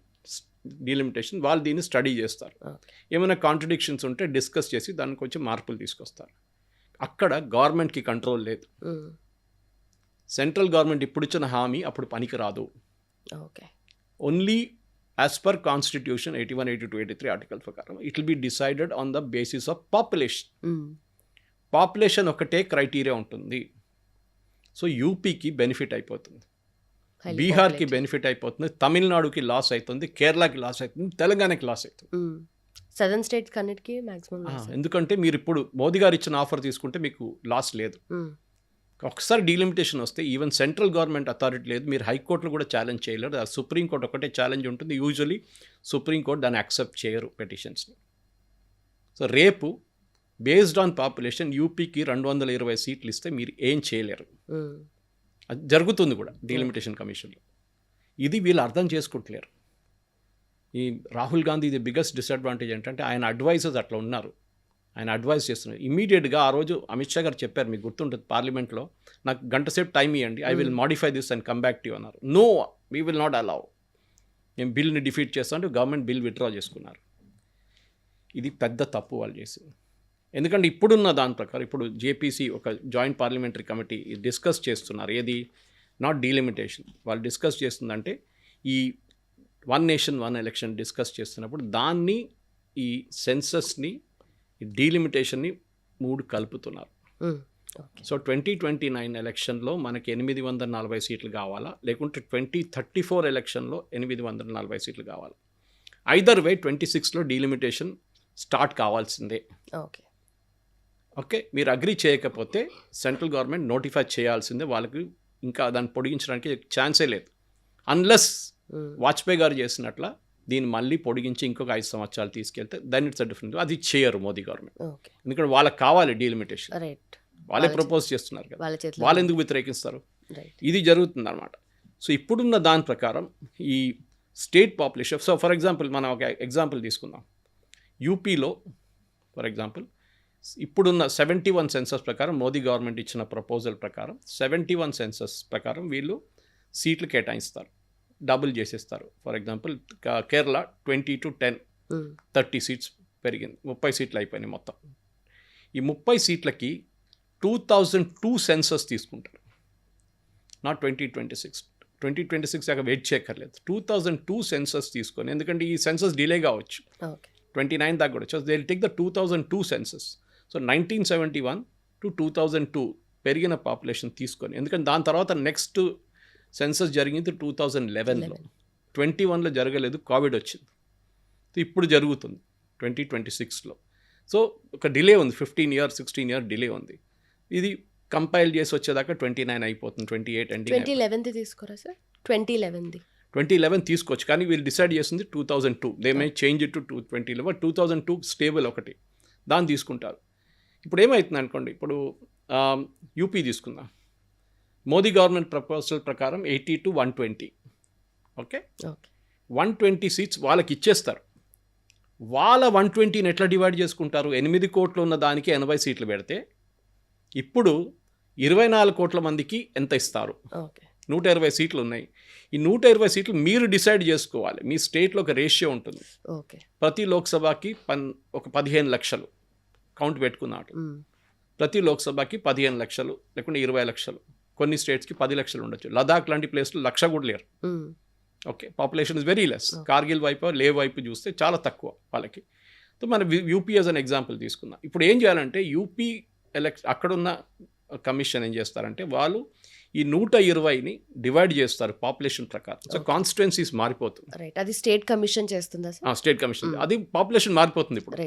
డీలిమిటేషన్ వాళ్ళు దీన్ని స్టడీ చేస్తారు. ఏమైనా కాంట్రడిక్షన్స్ ఉంటే డిస్కస్ చేసి దానికి కొంచెం మార్పులు తీసుకొస్తారు. అక్కడ గవర్నమెంట్కి కంట్రోల్ లేదు. సెంట్రల్ గవర్నమెంట్ ఇప్పుడు ఇచ్చిన హామీ అప్పుడు పనికి రాదు. Only as per constitution 81, 82, 83 article ప్రకారం it will be decided on the basis of population. Population ఒకటే క్రైటీరియా ఉంటుంది. సో యూపీకి బెనిఫిట్ అయిపోతుంది, బీహార్కి బెనిఫిట్ అయిపోతుంది, తమిళనాడుకి లాస్ అవుతుంది, కేరళకి లాస్ అవుతుంది, తెలంగాణకి లాస్ అవుతుంది. సదర్న్ స్టేట్స్ అన్నిటికీ మాక్సిమం. ఎందుకంటే మీరు ఇప్పుడు మోదీ గారు ఇచ్చిన ఆఫర్ తీసుకుంటే మీకు లాస్ లేదు. ఒకసారి డీలిమిటేషన్ వస్తే ఈవెన్ సెంట్రల్ గవర్నమెంట్ అథారిటీ లేదు, మీరు హైకోర్టులో కూడా ఛాలెంజ్ చేయలేరు. సుప్రీంకోర్టు ఒకటే ఛాలెంజ్ ఉంటుంది. యూజువలీ సుప్రీంకోర్టు దాన్ని యాక్సెప్ట్ చేయరు పెటిషన్స్ని. సో రేపు బేస్డ్ ఆన్ పాపులేషన్ యూపీకి 220 సీట్లు ఇస్తే మీరు ఏం చేయలేరు. అది జరుగుతుంది కూడా డీలిమిటేషన్ కమిషన్లో. ఇది వీళ్ళు అర్థం చేసుకుంటలేరు. ఈ రాహుల్ గాంధీ ఇది బిగ్గెస్ట్ డిసడ్వాంటేజ్ ఏంటంటే ఆయన అడ్వైజర్స్ అట్లా ఉన్నారు, ఆయన అడ్వైస్ చేస్తున్నారు. ఇమీడియట్గా ఆ రోజు అమిత్ షా గారు చెప్పారు, మీకు గుర్తుంటుంది పార్లమెంట్లో, నాకు గంట సేపు టైం ఇవ్వండి, I will modify this and come back to you అన్నారు. No, we will not allow. మేము బిల్ని డిఫీట్ చేస్తామంటే గవర్నమెంట్ బిల్ విత్డ్రా చేసుకున్నారు. ఇది పెద్ద తప్పు వాళ్ళు చేసింది. ఎందుకంటే ఇప్పుడున్న దాని ప్రకారం ఇప్పుడు జేపీసీ ఒక జాయింట్ పార్లమెంటరీ కమిటీ డిస్కస్ చేస్తున్నారు. ఏది నాట్ డీలిమిటేషన్, వాళ్ళు డిస్కస్ చేస్తుందంటే ఈ 1 నేషన్ 1 ఎలక్షన్ డిస్కస్ చేస్తున్నప్పుడు దాన్ని ఈ సెన్సస్ని డీలిమిటేషన్ని 3 కలుపుతున్నారు. సో 2029 ఎలక్షన్లో మనకి 840 సీట్లు కావాలా, లేకుంటే 2034 ఎలక్షన్లో 840 సీట్లు కావాలా. ఐదర్ వే 26లో డీలిమిటేషన్ స్టార్ట్ కావాల్సిందే. ఓకే, మీరు అగ్రీ చేయకపోతే సెంట్రల్ గవర్నమెంట్ నోటిఫై చేయాల్సిందే. వాళ్ళకి ఇంకా దాన్ని పొడిగించడానికి ఛాన్సే లేదు. అన్లెస్ వాజ్పేయి గారు చేసినట్ల దీన్ని మళ్ళీ పొడిగించి ఇంకొక 5 సంవత్సరాలు తీసుకెళ్తే దెన్ ఇట్స్ అ డిఫరెంట్. అది చేయరు మోదీ గవర్నమెంట్. ఎందుకంటే వాళ్ళకి కావాలి డీలిమిటేషన్, వాళ్ళే ప్రపోజ్ చేస్తున్నారు కదా, వాళ్ళు ఎందుకు వ్యతిరేకిస్తారు? ఇది జరుగుతుంది అనమాట. సో ఇప్పుడున్న దాని ప్రకారం ఈ state population, so for example మనం ఒక ఎగ్జాంపుల్ తీసుకుందాం. యూపీలో ఫర్ ఎగ్జాంపుల్ ఇప్పుడున్న 71 సెన్సస్ ప్రకారం మోదీ గవర్నమెంట్ ఇచ్చిన ప్రపోజల్ ప్రకారం 71 సెన్సస్ ప్రకారం వీళ్ళు సీట్లు కేటాయిస్తారు, డబుల్ చేసేస్తారు. For example Kerala 20 to 10 30 seats పెరిగింది, 30 సీట్లు అయిపోయినాయి మొత్తం. ఈ 30 సీట్లకి 2002 సెన్సస్ తీసుకుంటారు, నాట్ 2026 దాకా వెయిట్ చేయక్కర్లేదు. 2002 సెన్సస్ తీసుకొని, ఎందుకంటే ఈ సెన్సస్ డిలే కావచ్చు, 29 దాకా కూడా వచ్చి they will take the 2002 census. So 1971 to 2002 పెరిగిన పాపులేషన్ తీసుకొని, ఎందుకంటే దాని తర్వాత నెక్స్ట్ సెన్సస్ జరిగింది 2011లో, 21లో జరగలేదు, కోవిడ్ వచ్చింది. ఇప్పుడు జరుగుతుంది 2026లో. సో ఒక డిలే ఉంది, 15 years 16 years డిలే ఉంది. ఇది కంపైల్ చేసి వచ్చేదాకా 29 అయిపోతుంది, 28 ఎండింగ్. 2011 తీసుకోరా సార్? 2011 తీసుకోవచ్చు, కానీ వీళ్ళు డిసైడ్ చేసింది 2002. They may change it to 2011. 2002 stable ఒకటి, దాన్ని తీసుకుంటారు. ఇప్పుడు ఏమవుతుంది అనుకోండి, ఇప్పుడు యూపీ తీసుకుందాం. మోదీ గవర్నమెంట్ ప్రపోజల్ ప్రకారం 80 to 120. ఓకే, 120 సీట్స్ వాళ్ళకి ఇచ్చేస్తారు. వాళ్ళ 120ని ఎట్లా డివైడ్ చేసుకుంటారు? 8 కోట్లు ఉన్న దానికి 80 సీట్లు పెడితే ఇప్పుడు 24 కోట్ల మందికి ఎంత ఇస్తారు? 120 సీట్లు ఉన్నాయి. ఈ 120 సీట్లు మీరు డిసైడ్ చేసుకోవాలి. మీ స్టేట్లో ఒక రేషియో ఉంటుంది. ప్రతి లోక్సభకి ఒక 15 లక్షలు కౌంట్ పెట్టుకున్నాడు. ప్రతి లోక్సభకి 15 లక్షలు లేకుంటే 20 లక్షలు, కొన్ని స్టేట్స్కి 10 లక్షలు ఉండొచ్చు. లదాఖ్ లాంటి ప్లేస్లో 1,00,000 కూడా లేరు. Okay, population is very less. Kargil వైపు లేవ్ వైపు చూస్తే చాలా తక్కువ వాళ్ళకి. సో మన యూపీ యాజ్ అన్ ఎగ్జాంపుల్ తీసుకుందాం. ఇప్పుడు ఏం చేయాలంటే యూపీ అక్కడున్న కమిషన్ ఏం చేస్తారంటే వాళ్ళు ఈ 120ని డివైడ్ చేస్తారు పాపులేషన్ ప్రకారం. సో కాన్స్టిట్యుయెన్సీస్ మారిపోతుంది. అది స్టేట్ కమిషన్ చేస్తుందా? స్టేట్ కమిషన్, అది పాపులేషన్ మారిపోతుంది. ఇప్పుడు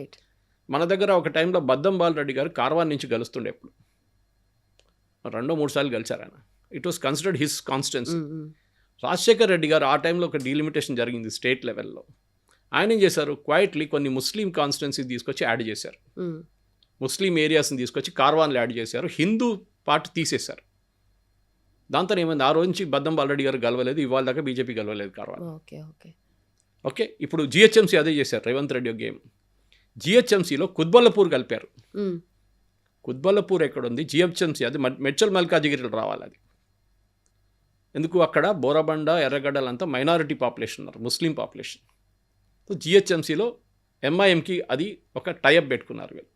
మన దగ్గర ఒక టైంలో బద్దం బాలరెడ్డి గారు కార్వాన్ నుంచి గెలుస్తుండే, ఎప్పుడు 2-3 సార్లు గెలిచారు ఆయన. It was considered his constituency. Rajasekhar Reddy గారు ఆ టైంలో ఒక డీలిమిటేషన్ జరిగింది స్టేట్ లెవెల్లో. ఆయన ఏం చేశారు, క్వైట్లీ కొన్ని ముస్లిం కాన్స్టిట్యుయెన్సీ తీసుకొచ్చి యాడ్ చేశారు, ముస్లిం ఏరియాస్ని తీసుకొచ్చి కార్వాన్లు యాడ్ చేశారు, హిందూ పార్ట్ తీసేశారు. దాంతో ఏమైంది, ఆ రోజు నుంచి బద్దం బాలరెడ్డి గారు గెలవలేదు, ఇవాళ దాకా బీజేపీ గెలవలేదు కార్వాన్. ఓకే, ఇప్పుడు జిహెచ్ఎంసీ అదే చేశారు, రేవంత్ రెడ్డి గేమ్. జిహెచ్ఎంసీలో కుత్బల్లపూర్ కలిపారు. కుత్బల్లపూర్ ఎక్కడుంది? జిహెచ్ఎంసీ అది మెడ్చల్ మల్కాజిగిరిలో రావాలి. అది ఎందుకు? అక్కడ బోరబండ, ఎర్రగడ్డలంతా మైనారిటీ పాపులేషన్ ఉన్నారు, ముస్లిం పాపులేషన్. సో జిహెచ్ఎంసీలో ఎంఐఎంకి అది ఒక టైఅప్ పెట్టుకున్నారు వీళ్ళు.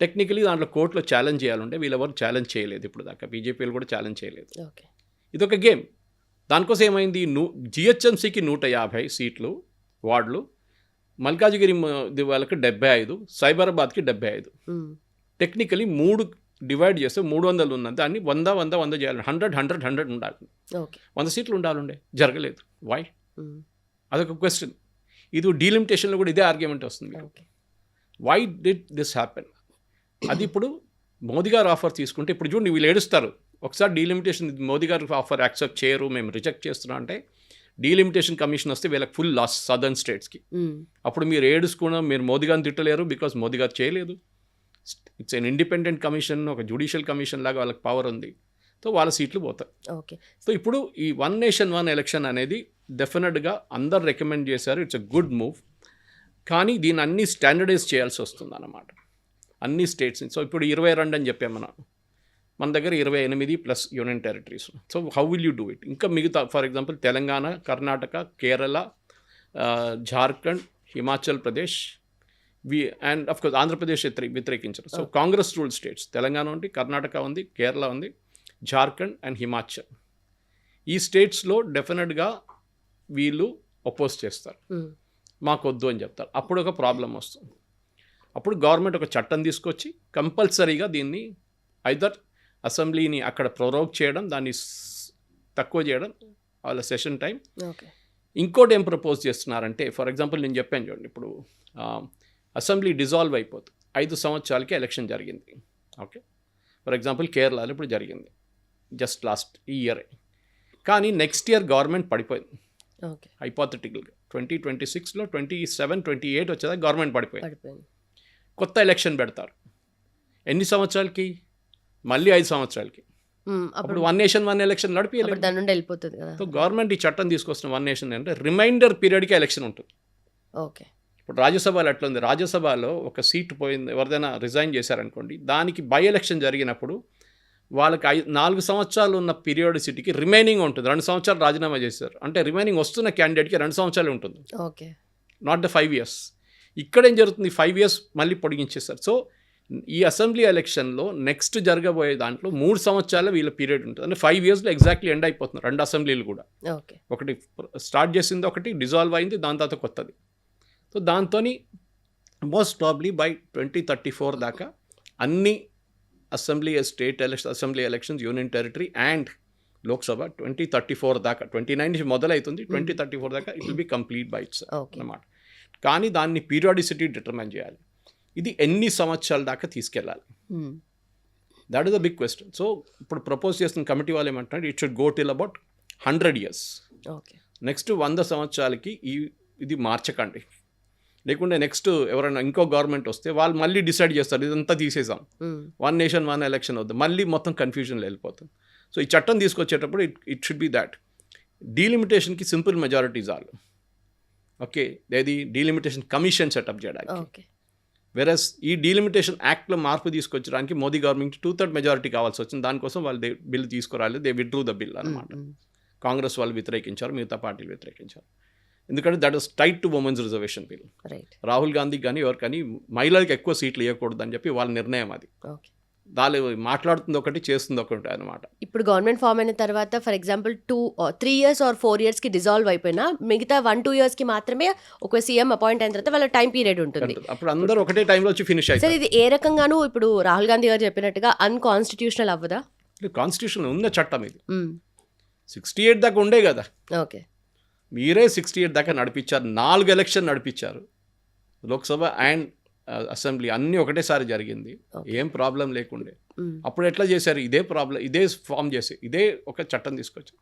టెక్నికలీ దాంట్లో కోర్టులో ఛాలెంజ్ చేయాలంటే వీళ్ళెవరు ఛాలెంజ్ చేయలేదు ఇప్పుడు దాకా. బీజేపీలు కూడా ఛాలెంజ్ చేయలేదు. ఇదొక గేమ్. దానికోసం ఏమైంది? జిహెచ్ఎంసీకి 150 సీట్లు వార్డులు, మల్కాజిగిరి వాళ్ళకి 75, సైబరాబాద్కి 75. టెక్నికలీ 3 డివైడ్ చేస్తే 300 ఉన్నది. దాన్ని 100 చేయాలి. 100 ఉండాలి. 100 సీట్లు ఉండాలండే. జరగలేదు. వై? అదొక క్వశ్చన్. ఇది డీలిమిటేషన్లో కూడా ఇదే ఆర్గ్యుమెంట్ వస్తుంది. Why did this happen? అది ఇప్పుడు మోదీ గారు ఆఫర్ తీసుకుంటే ఇప్పుడు చూడండి వీళ్ళు ఏడుస్తారు. ఒకసారి డీలిమిటేషన్ మోదీ గారు ఆఫర్ యాక్సెప్ట్ చేయరు, మేము రిజెక్ట్ చేస్తున్నాం అంటే డీలిమిటేషన్ కమిషన్ వస్తే వీళ్ళకి ఫుల్ లాస్ సదర్న్ స్టేట్స్కి. అప్పుడు మీరు ఏడుచుకున్నా మీరు మోదీ గారిని తిట్టలేరు, బికాస్ మోదీ గారు చేయలేదు. ఇట్స్ ఎన్ ఇండిపెండెంట్ కమిషన్, ఒక జ్యుడిషియల్ కమిషన్ లాగా వాళ్ళకి పవర్ ఉంది. సో వాళ్ళ సీట్లు పోతాయి. సో ఇప్పుడు ఈ వన్ నేషన్ వన్ ఎలక్షన్ అనేది డెఫినెట్గా అందరు రికమెండ్ చేశారు. It's a good move. కానీ దీన్ని అన్ని స్టాండర్డైజ్ చేయాల్సి వస్తుంది అన్నమాట అన్ని స్టేట్స్. సో ఇప్పుడు 22 అని చెప్పాం మన దగ్గర 28 plus union territories. So how will you do it? ఇంకా మిగతా for example Telangana, Karnataka, Kerala, Jharkhand, Himachal Pradesh and of course Andhra Pradesh వ్యతిరేకించారు. So Congress rule states Telangana ఉంది, కర్ణాటక ఉంది, కేరళ ఉంది, జార్ఖండ్ అండ్ హిమాచల్. ఈ స్టేట్స్లో డెఫినెట్గా వీళ్ళు అపోజ్ చేస్తారు, మాకొద్దు అని చెప్తారు. అప్పుడు ఒక ప్రాబ్లం వస్తుంది. అప్పుడు గవర్నమెంట్ ఒక చట్టం తీసుకొచ్చి కంపల్సరీగా దీన్ని ఐదర్ అసెంబ్లీని అక్కడ ప్రొరోగ్ చేయడం, దాన్ని తక్కువ చేయడం వాళ్ళ సెషన్ టైం. ఇంకోటి ఏం ప్రపోజ్ చేస్తున్నారంటే ఫర్ ఎగ్జాంపుల్ నేను చెప్పాను చూడండి, ఇప్పుడు అసెంబ్లీ డిజాల్వ్ అయిపోతుంది, 5 సంవత్సరాలకి ఎలక్షన్ జరిగింది. ఓకే, ఫర్ ఎగ్జాంపుల్ కేరళలో ఇప్పుడు జరిగింది జస్ట్ లాస్ట్ ఇయరే. కానీ నెక్స్ట్ ఇయర్ గవర్నమెంట్ పడిపోయింది. హైపోథెటికల్గా 2026లో 27, 28 వచ్చేదా గవర్నమెంట్ పడిపోయింది. కొత్త ఎలక్షన్ పెడతారు. ఎన్ని సంవత్సరాలకి? మళ్ళీ 5 సంవత్సరాలకి. అప్పుడు వన్ నేషన్ వన్ ఎలక్షన్ నడిపిపోతుంది. సో గవర్నమెంట్ ఈ చట్టం తీసుకొస్తున్న వన్ నేషన్ అంటే రిమైండర్ పీరియడ్కి ఎలక్షన్ ఉంటుంది. ఓకే, ఇప్పుడు రాజ్యసభలో అట్లా ఉంది. రాజ్యసభలో ఒక సీట్ పోయింది, ఎవరిదైనా రిజైన్ చేశారనుకోండి, దానికి బై ఎలక్షన్ జరిగినప్పుడు వాళ్ళకి 4 సంవత్సరాలు ఉన్న పీరియాడిసిటీకి రిమైనింగ్ ఉంటుంది. 2 సంవత్సరాలు రాజీనామా చేశారు అంటే రిమైనింగ్ వస్తున్న క్యాండిడేట్కి 2 సంవత్సరాలు ఉంటుంది. Okay, not the 5 years. ఇక్కడ ఏం జరుగుతుంది? 5 years మళ్ళీ పొడిగించేస్తారు. సో ఈ అసెంబ్లీ ఎలక్షన్లో నెక్స్ట్ జరగబోయే దాంట్లో 3 సంవత్సరాల వీళ్ళ పీరియడ్ ఉంటుంది. అంటే 5 yearsలో ఎగ్జాక్ట్లీ ఎండ్ అయిపోతున్నారు 2 అసెంబ్లీలు కూడా. ఒకటి స్టార్ట్ చేసింది, ఒకటి డిజాల్వ్ అయింది, దాని తర్వాత కొత్తది. సో దాంతో మోస్ట్ ప్రాబ్లీ బై 2034 దాకా అన్ని assembly state assembly elections, union territory and Lok Sabha 2034 దాకా, 29 నుంచి మొదలవుతుంది, 2034 దాకా it will B complete by it's అన్నమాట. కానీ దాన్ని పీరియాడిసిటీ డిటర్మైన్ చేయాలి. ఇది ఎన్ని సంవత్సరాల దాకా తీసుకెళ్ళాలి? That is the big question. So ఇప్పుడు ప్రపోజ్ చేస్తున్న కమిటీ వాళ్ళు ఏమంటున్నారు, it should go till about 100 years. Next 100 సంవత్సరాలకి ఇది మార్చకండి, లేకుంటే నెక్స్ట్ ఎవరైనా ఇంకో గవర్నమెంట్ వస్తే వాళ్ళు మళ్ళీ డిసైడ్ చేస్తారు ఇదంతా తీసేసాం, వన్ నేషన్ వన్ ఎలక్షన్ వద్దు, మళ్ళీ మొత్తం కన్ఫ్యూజన్లో వెళ్ళిపోతుంది. సో ఈ చట్టం తీసుకొచ్చేటప్పుడు ఇట్ షుడ్ బి దాట్ డీలిమిటేషన్కి సింపుల్ మెజారిటీ చాలు. ఓకే, ఏది డీలిమిటేషన్ కమిషన్ సెటప్ చేయడానికి. వెరస్ ఈ డీలిమిటేషన్ యాక్ట్లో మార్పు తీసుకొచ్చడానికి మోదీ గవర్నమెంట్కి 2/3 మెజారిటీ కావాల్సి వచ్చింది. దానికోసం వాళ్ళు బిల్ తీసుకురాలేదు, దే విత్డ్రూ ద బిల్ అనమాట. కాంగ్రెస్ వాళ్ళు వ్యతిరేకించారు, మిగతా పార్టీలు వ్యతిరేకించారు. ఎందుకంటే that is tight to women's reservation bill. Rahul గాంధీకి కానీ ఎవరికని మహిళలకు ఎక్కువ సీట్లు ఇవ్వకూడదు అని చెప్పి వాళ్ళ నిర్ణయం అది. వాళ్ళు మాట్లాడుతుంది ఒకటి, చేస్తుంది ఒకటి అనమాట. ఇప్పుడు గవర్నమెంట్ ఫామ్ అయిన తర్వాత ఫర్ ఎగ్జాంపుల్ 3 years or 4 yearsకి డిజాల్వ్ అయిపోయినా మిగతా 1-2 yearsకి మాత్రమే ఒక సీఎం అపాయింట్ అయిన తర్వాత వాళ్ళ టైం పీరియడ్ ఉంటుంది. అప్పుడు అందరూ ఒకటే టైంలో వచ్చి ఫినిష్ అయ్యారు. సార్ ఇది ఏ రకంగానూ ఇప్పుడు రాహుల్ గాంధీ గారు చెప్పినట్టుగా అన్కాన్స్టిట్యూషనల్ అవ్వదా? కాన్స్టిట్యూషన్ ఉన్న చట్టం ఇది. 68 దాకా ఉండే కదా. ఓకే, మీరే 68 దాకా నడిపించారు, 4 ఎలక్షన్ నడిపించారు, లోక్సభ అండ్ అసెంబ్లీ అన్నీ ఒకటేసారి జరిగింది, ఏం ప్రాబ్లం లేకుండే. అప్పుడు ఎట్లా చేశారు? ఇదే ప్రాబ్లం, ఇదే ఫామ్ చేసి ఇదే ఒక చట్టం తీసుకొచ్చారు.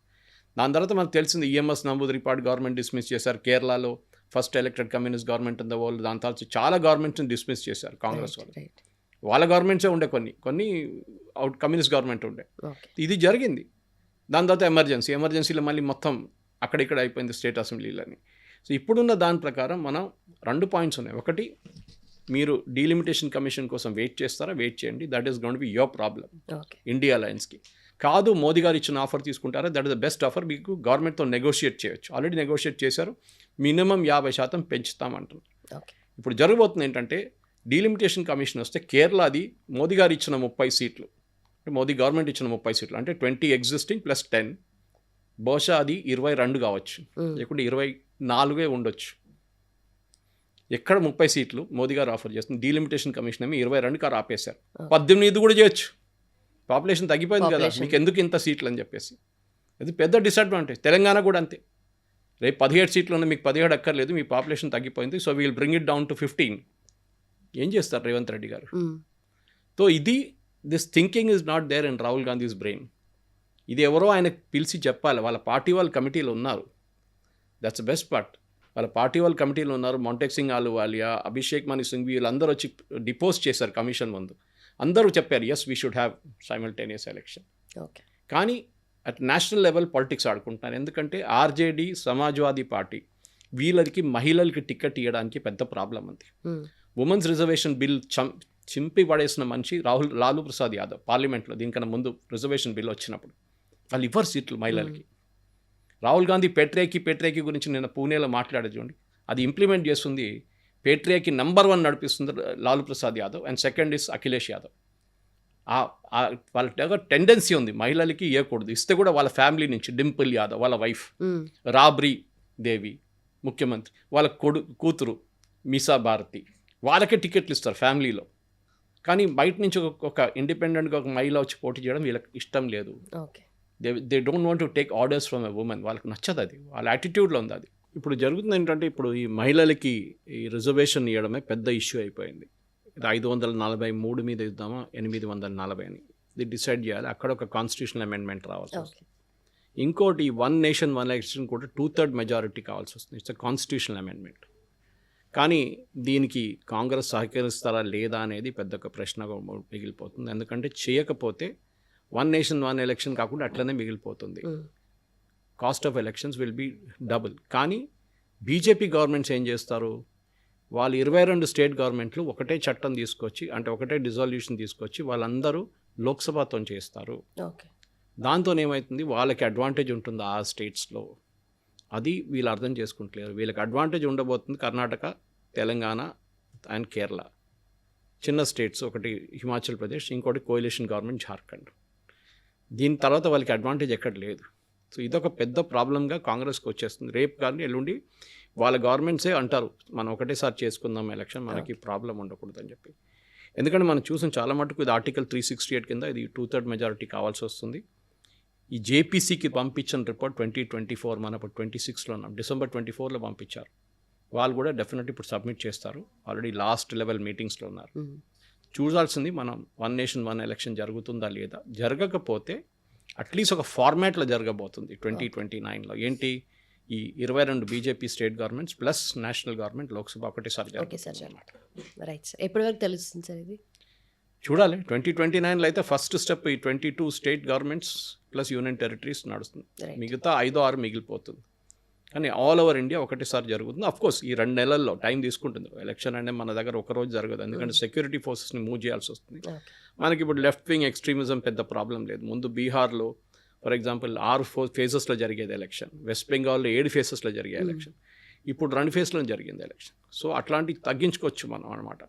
దాని తర్వాత మనకు తెలిసింది ఈఎంఎస్ నమూదరిపాటు గవర్నమెంట్ డిస్మిస్ చేశారు. కేరళలో first elected communist government in the world. దాని తర్వాత చాలా గవర్నమెంట్స్ని డిస్మిస్ చేశారు కాంగ్రెస్ వాళ్ళు. వాళ్ళ గవర్నమెంట్సే ఉండే, కొన్ని కమ్యూనిస్ట్ గవర్నమెంట్ ఉండే. ఇది జరిగింది. దాని తర్వాత ఎమర్జెన్సీలో మళ్ళీ మొత్తం అక్కడిక్కడ అయిపోయింది స్టేట్ అసెంబ్లీలని. సో ఇప్పుడున్న దాని ప్రకారం మనం 2 పాయింట్స్ ఉన్నాయి. ఒకటి, మీరు డీలిమిటేషన్ కమిషన్ కోసం వెయిట్ చేస్తారా? వెయిట్ చేయండి. That is going to be your problem India అలయన్స్కి. కాదు, మోదీ గారు ఇచ్చిన ఆఫర్ తీసుకుంటారా? That is the best offer. మీకు గవర్నమెంట్తో నెగోషియేట్ చేయొచ్చు. ఆల్రెడీ నెగోషియేట్ చేశారు. మినిమం 50% పెంచుతామంటున్నారు. ఇప్పుడు జరగబోతుంది ఏంటంటే, డీలిమిటేషన్ కమిషన్ వస్తే కేరళది మోదీ గారు ఇచ్చిన 30 సీట్లు, అంటే మోదీ గవర్నమెంట్ ఇచ్చిన 30 సీట్లు, అంటే 20 ఎగ్జిస్టింగ్ ప్లస్ 10, బహుశా అది 22 కావచ్చు, లేకుంటే 24 ఉండొచ్చు. ఎక్కడ 30 సీట్లు మోదీ గారు ఆఫర్ చేస్తుంది, డీలిమిటేషన్ కమిషన్ ఏమి 22 కారు ఆపేశారు. 18 కూడా చేయొచ్చు. పాపులేషన్ తగ్గిపోయింది కదా, మీకు ఎందుకు ఇంత సీట్లు అని చెప్పేసి. అది పెద్ద డిసడ్వాంటేజ్. తెలంగాణ కూడా అంతే. రేపు 17 సీట్లు ఉన్న మీకు 17 అక్కర్లేదు, మీ పాపులేషన్ తగ్గిపోయింది, so we'll bring it down to 15. ఏం చేస్తారు రేవంత్ రెడ్డి గారు? సో ఇది, this thinking is not there in Rahul Gandhi's brain. ఇది ఎవరో ఆయన పిలిచి చెప్పాలి. వాళ్ళ పార్టీ వాళ్ళ కమిటీలో ఉన్నారు. That's the best part. వాళ్ళ పార్టీ వాళ్ళ కమిటీలో ఉన్నారు. మొంటెక్ సింగ్ ఆలువాలియా, అభిషేక్ మను సింఘ్వి, వీళ్ళందరూ వచ్చి డిపోజ్ చేశారు కమిషన్ ముందు. అందరూ చెప్పారు yes we should have simultaneous election. కానీ అట్ నేషనల్ లెవెల్ పాలిటిక్స్ ఆడుకుంటున్నారు. ఎందుకంటే ఆర్జేడీ, సమాజ్వాదీ పార్టీ, వీళ్ళకి మహిళలకి టికెట్ ఇవ్వడానికి పెద్ద ప్రాబ్లం ఉంది. ఉమెన్స్ రిజర్వేషన్ బిల్ చింపి పడేసిన మనిషి లాలూ ప్రసాద్ యాదవ్ పార్లమెంట్లో. దీనికన్నా ముందు రిజర్వేషన్ బిల్ వచ్చినప్పుడు వాళ్ళు ఇవ్వరు సీట్లు మహిళలకి. రాహుల్ గాంధీ పేట్రేకి గురించి నిన్న పూణేలో మాట్లాడేది చూడండి. అది ఇంప్లిమెంట్ చేస్తుంది పేట్రియాకి నంబర్ 1 నడిపిస్తుంది Lalu Prasad Yadav, and second is Akhilesh Yadav. వాళ్ళ దగ్గర టెండెన్సీ ఉంది మహిళలకి ఇవ్వకూడదు, ఇస్తే కూడా వాళ్ళ ఫ్యామిలీ నుంచి, డింపుల్ యాదవ్ వాళ్ళ వైఫ్, రాబ్రీ దేవి ముఖ్యమంత్రి, వాళ్ళ కూతురు మీసా భారతి, వాళ్ళకే టికెట్లు ఇస్తారు ఫ్యామిలీలో. కానీ బయట నుంచి ఒక ఇండిపెండెంట్గా ఒక మహిళ వచ్చి పోటీ చేయడం వీళ్ళకి ఇష్టం లేదు. They don't want to take orders from a women. వాళ్ళకి నచ్చదు, అది వాళ్ళ యాటిట్యూడ్లో ఉంది. అది ఇప్పుడు జరుగుతుంది ఏంటంటే, ఇప్పుడు ఈ మహిళలకి ఈ రిజర్వేషన్ ఇవ్వడమే పెద్ద ఇష్యూ అయిపోయింది. ఇది 543 మీద ఇద్దామా 840 అని ఇది డిసైడ్ చేయాలి. అక్కడ ఒక కాన్స్టిట్యూషనల్ అమెండ్మెంట్ రావాల్సి వస్తుంది. ఇంకోటి 1 నేషన్ 1 ఎలక్షన్ కూడా 2/3 మెజారిటీ కావాల్సి వస్తుంది. It's a constitutional amendment. కానీ దీనికి కాంగ్రెస్ సహకరిస్తారా లేదా అనేది పెద్ద ఒక ప్రశ్నగా మిగిలిపోతుంది. ఎందుకంటే చేయకపోతే 1 నేషన్ 1 ఎలక్షన్ కాకుండా అట్లనే మిగిలిపోతుంది. Cost of elections will be double. కానీ బీజేపీ గవర్నమెంట్స్ ఏం చేస్తారు, వాళ్ళు 22 స్టేట్ గవర్నమెంట్లు ఒకటే చట్టం తీసుకొచ్చి, అంటే ఒకటే డిజాల్యూషన్ తీసుకొచ్చి వాళ్ళందరూ లోక్సభతో చేస్తారు. దాంతో ఏమవుతుంది, వాళ్ళకి అడ్వాంటేజ్ ఉంటుంది ఆ స్టేట్స్లో. అది వీళ్ళు అర్థం చేసుకుంటలేరు. వీళ్ళకి అడ్వాంటేజ్ ఉండబోతుంది కర్ణాటక, తెలంగాణ అండ్ కేరళ, చిన్న స్టేట్స్. ఒకటి హిమాచల్ ప్రదేశ్, ఇంకోటి కోalition గవర్నమెంట్ జార్ఖండ్. దీని తర్వాత వాళ్ళకి అడ్వాంటేజ్ ఎక్కడ లేదు. సో ఇదొక పెద్ద ప్రాబ్లంగా కాంగ్రెస్కి వచ్చేస్తుంది. రేపు కానీ ఎల్లుండి వాళ్ళ గవర్నమెంట్సే అంటారు మనం ఒకటేసారి చేసుకుందాం ఎలక్షన్, మనకి ప్రాబ్లం ఉండకూడదు అని చెప్పి. ఎందుకంటే మనం చూసిన చాలా మటుకు ఇది ఆర్టికల్ 368 కింద ఇది 2/3 మెజారిటీ కావాల్సి వస్తుంది. ఈ జేపీసీకి పంపించిన రిపోర్ట్ 2024, మనం ఇప్పుడు 26లో ఉన్నాం, December 24లో పంపించారు. వాళ్ళు కూడా డెఫినెట్లీ ఇప్పుడు సబ్మిట్ చేస్తారు. ఆల్రెడీ లాస్ట్ లెవెల్ మీటింగ్స్లో ఉన్నారు. చూడాల్సింది మనం 1 నేషన్ 1 ఎలక్షన్ జరుగుతుందా లేదా. జరగకపోతే అట్లీస్ట్ ఒక ఫార్మాట్లో జరగబోతుంది 2029లో. ఏంటి, ఈ 22 BJP state governments plus national government Lok Sabha ఒకటేసారి జరుగుతుంది. రైట్ సార్, ఎప్పటి వరకు తెలుస్తుంది సార్ ఇది? చూడాలి. 2029లో అయితే ఫస్ట్ స్టెప్ ఈ 22 state governments plus union territories నడుస్తుంది. మిగతా 5-6 మిగిలిపోతుంది. కానీ ఆల్ ఓవర్ ఇండియా ఒకటేసారి జరుగుతుంది. అఫ్కోర్స్ ఈ 2 నెలల్లో టైం తీసుకుంటుంది. ఎలక్షన్ అంటే మన దగ్గర ఒకరోజు జరగదు, ఎందుకంటే సెక్యూరిటీ ఫోర్సెస్ని మూవ్ చేయాల్సి వస్తుంది. మనకి ఇప్పుడు లెఫ్ట్ వింగ్ ఎక్స్ట్రీమిజం పెద్ద ప్రాబ్లం లేదు. ముందు బీహార్లో ఫర్ ఎగ్జాంపుల్ 6 ఫేజెస్లో జరిగేది ఎలక్షన్, వెస్ట్ బెంగాల్లో 7 ఫేజెస్లో జరిగే ఎలక్షన్, ఇప్పుడు 2 ఫేజ్లో జరిగింది ఎలక్షన్. సో అట్లాంటివి తగ్గించుకోవచ్చు మనం అనమాట.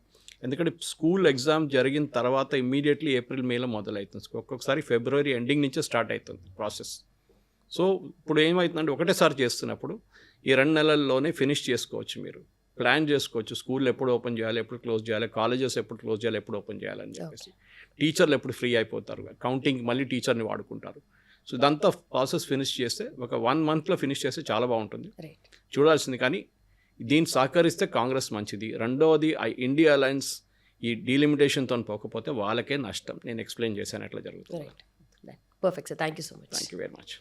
ఎందుకంటే స్కూల్ ఎగ్జామ్ జరిగిన తర్వాత ఇమ్మీడియట్లీ ఏప్రిల్ మేలో మొదలవుతుంది, ఒక్కొక్కసారి ఫిబ్రవరి ఎండింగ్ నుంచే స్టార్ట్ అవుతుంది ప్రాసెస్. సో ఇప్పుడు ఏమవుతుందంటే ఒకటేసారి చేస్తున్నప్పుడు ఈ 2 నెలల్లోనే ఫినిష్ చేసుకోవచ్చు, మీరు ప్లాన్ చేసుకోవచ్చు. స్కూల్ ఎప్పుడు ఓపెన్ చేయాలి, ఎప్పుడు క్లోజ్ చేయాలి, కాలేజెస్ ఎప్పుడు క్లోజ్ చేయాలి, ఎప్పుడు ఓపెన్ చేయాలని చెప్పేసి. టీచర్లు ఎప్పుడు ఫ్రీ అయిపోతారు, కౌంటింగ్ మళ్ళీ టీచర్ని వాడుకుంటారు. సో ఇదంతా ప్రాసెస్ ఫినిష్ చేస్తే ఒక 1 మంత్లో ఫినిష్ చేస్తే చాలా బాగుంటుంది. చూడాల్సింది. కానీ దీన్ని సహకరిస్తే కాంగ్రెస్ మంచిది. రెండవది ఇండియా అలయన్స్ ఈ డీలిమిటేషన్తో పోకపోతే వాళ్ళకే నష్టం. నేను ఎక్స్ప్లెయిన్ చేశాను ఎట్లా జరుగుతుంది. Perfect sir, thank you so much. Thank you very much.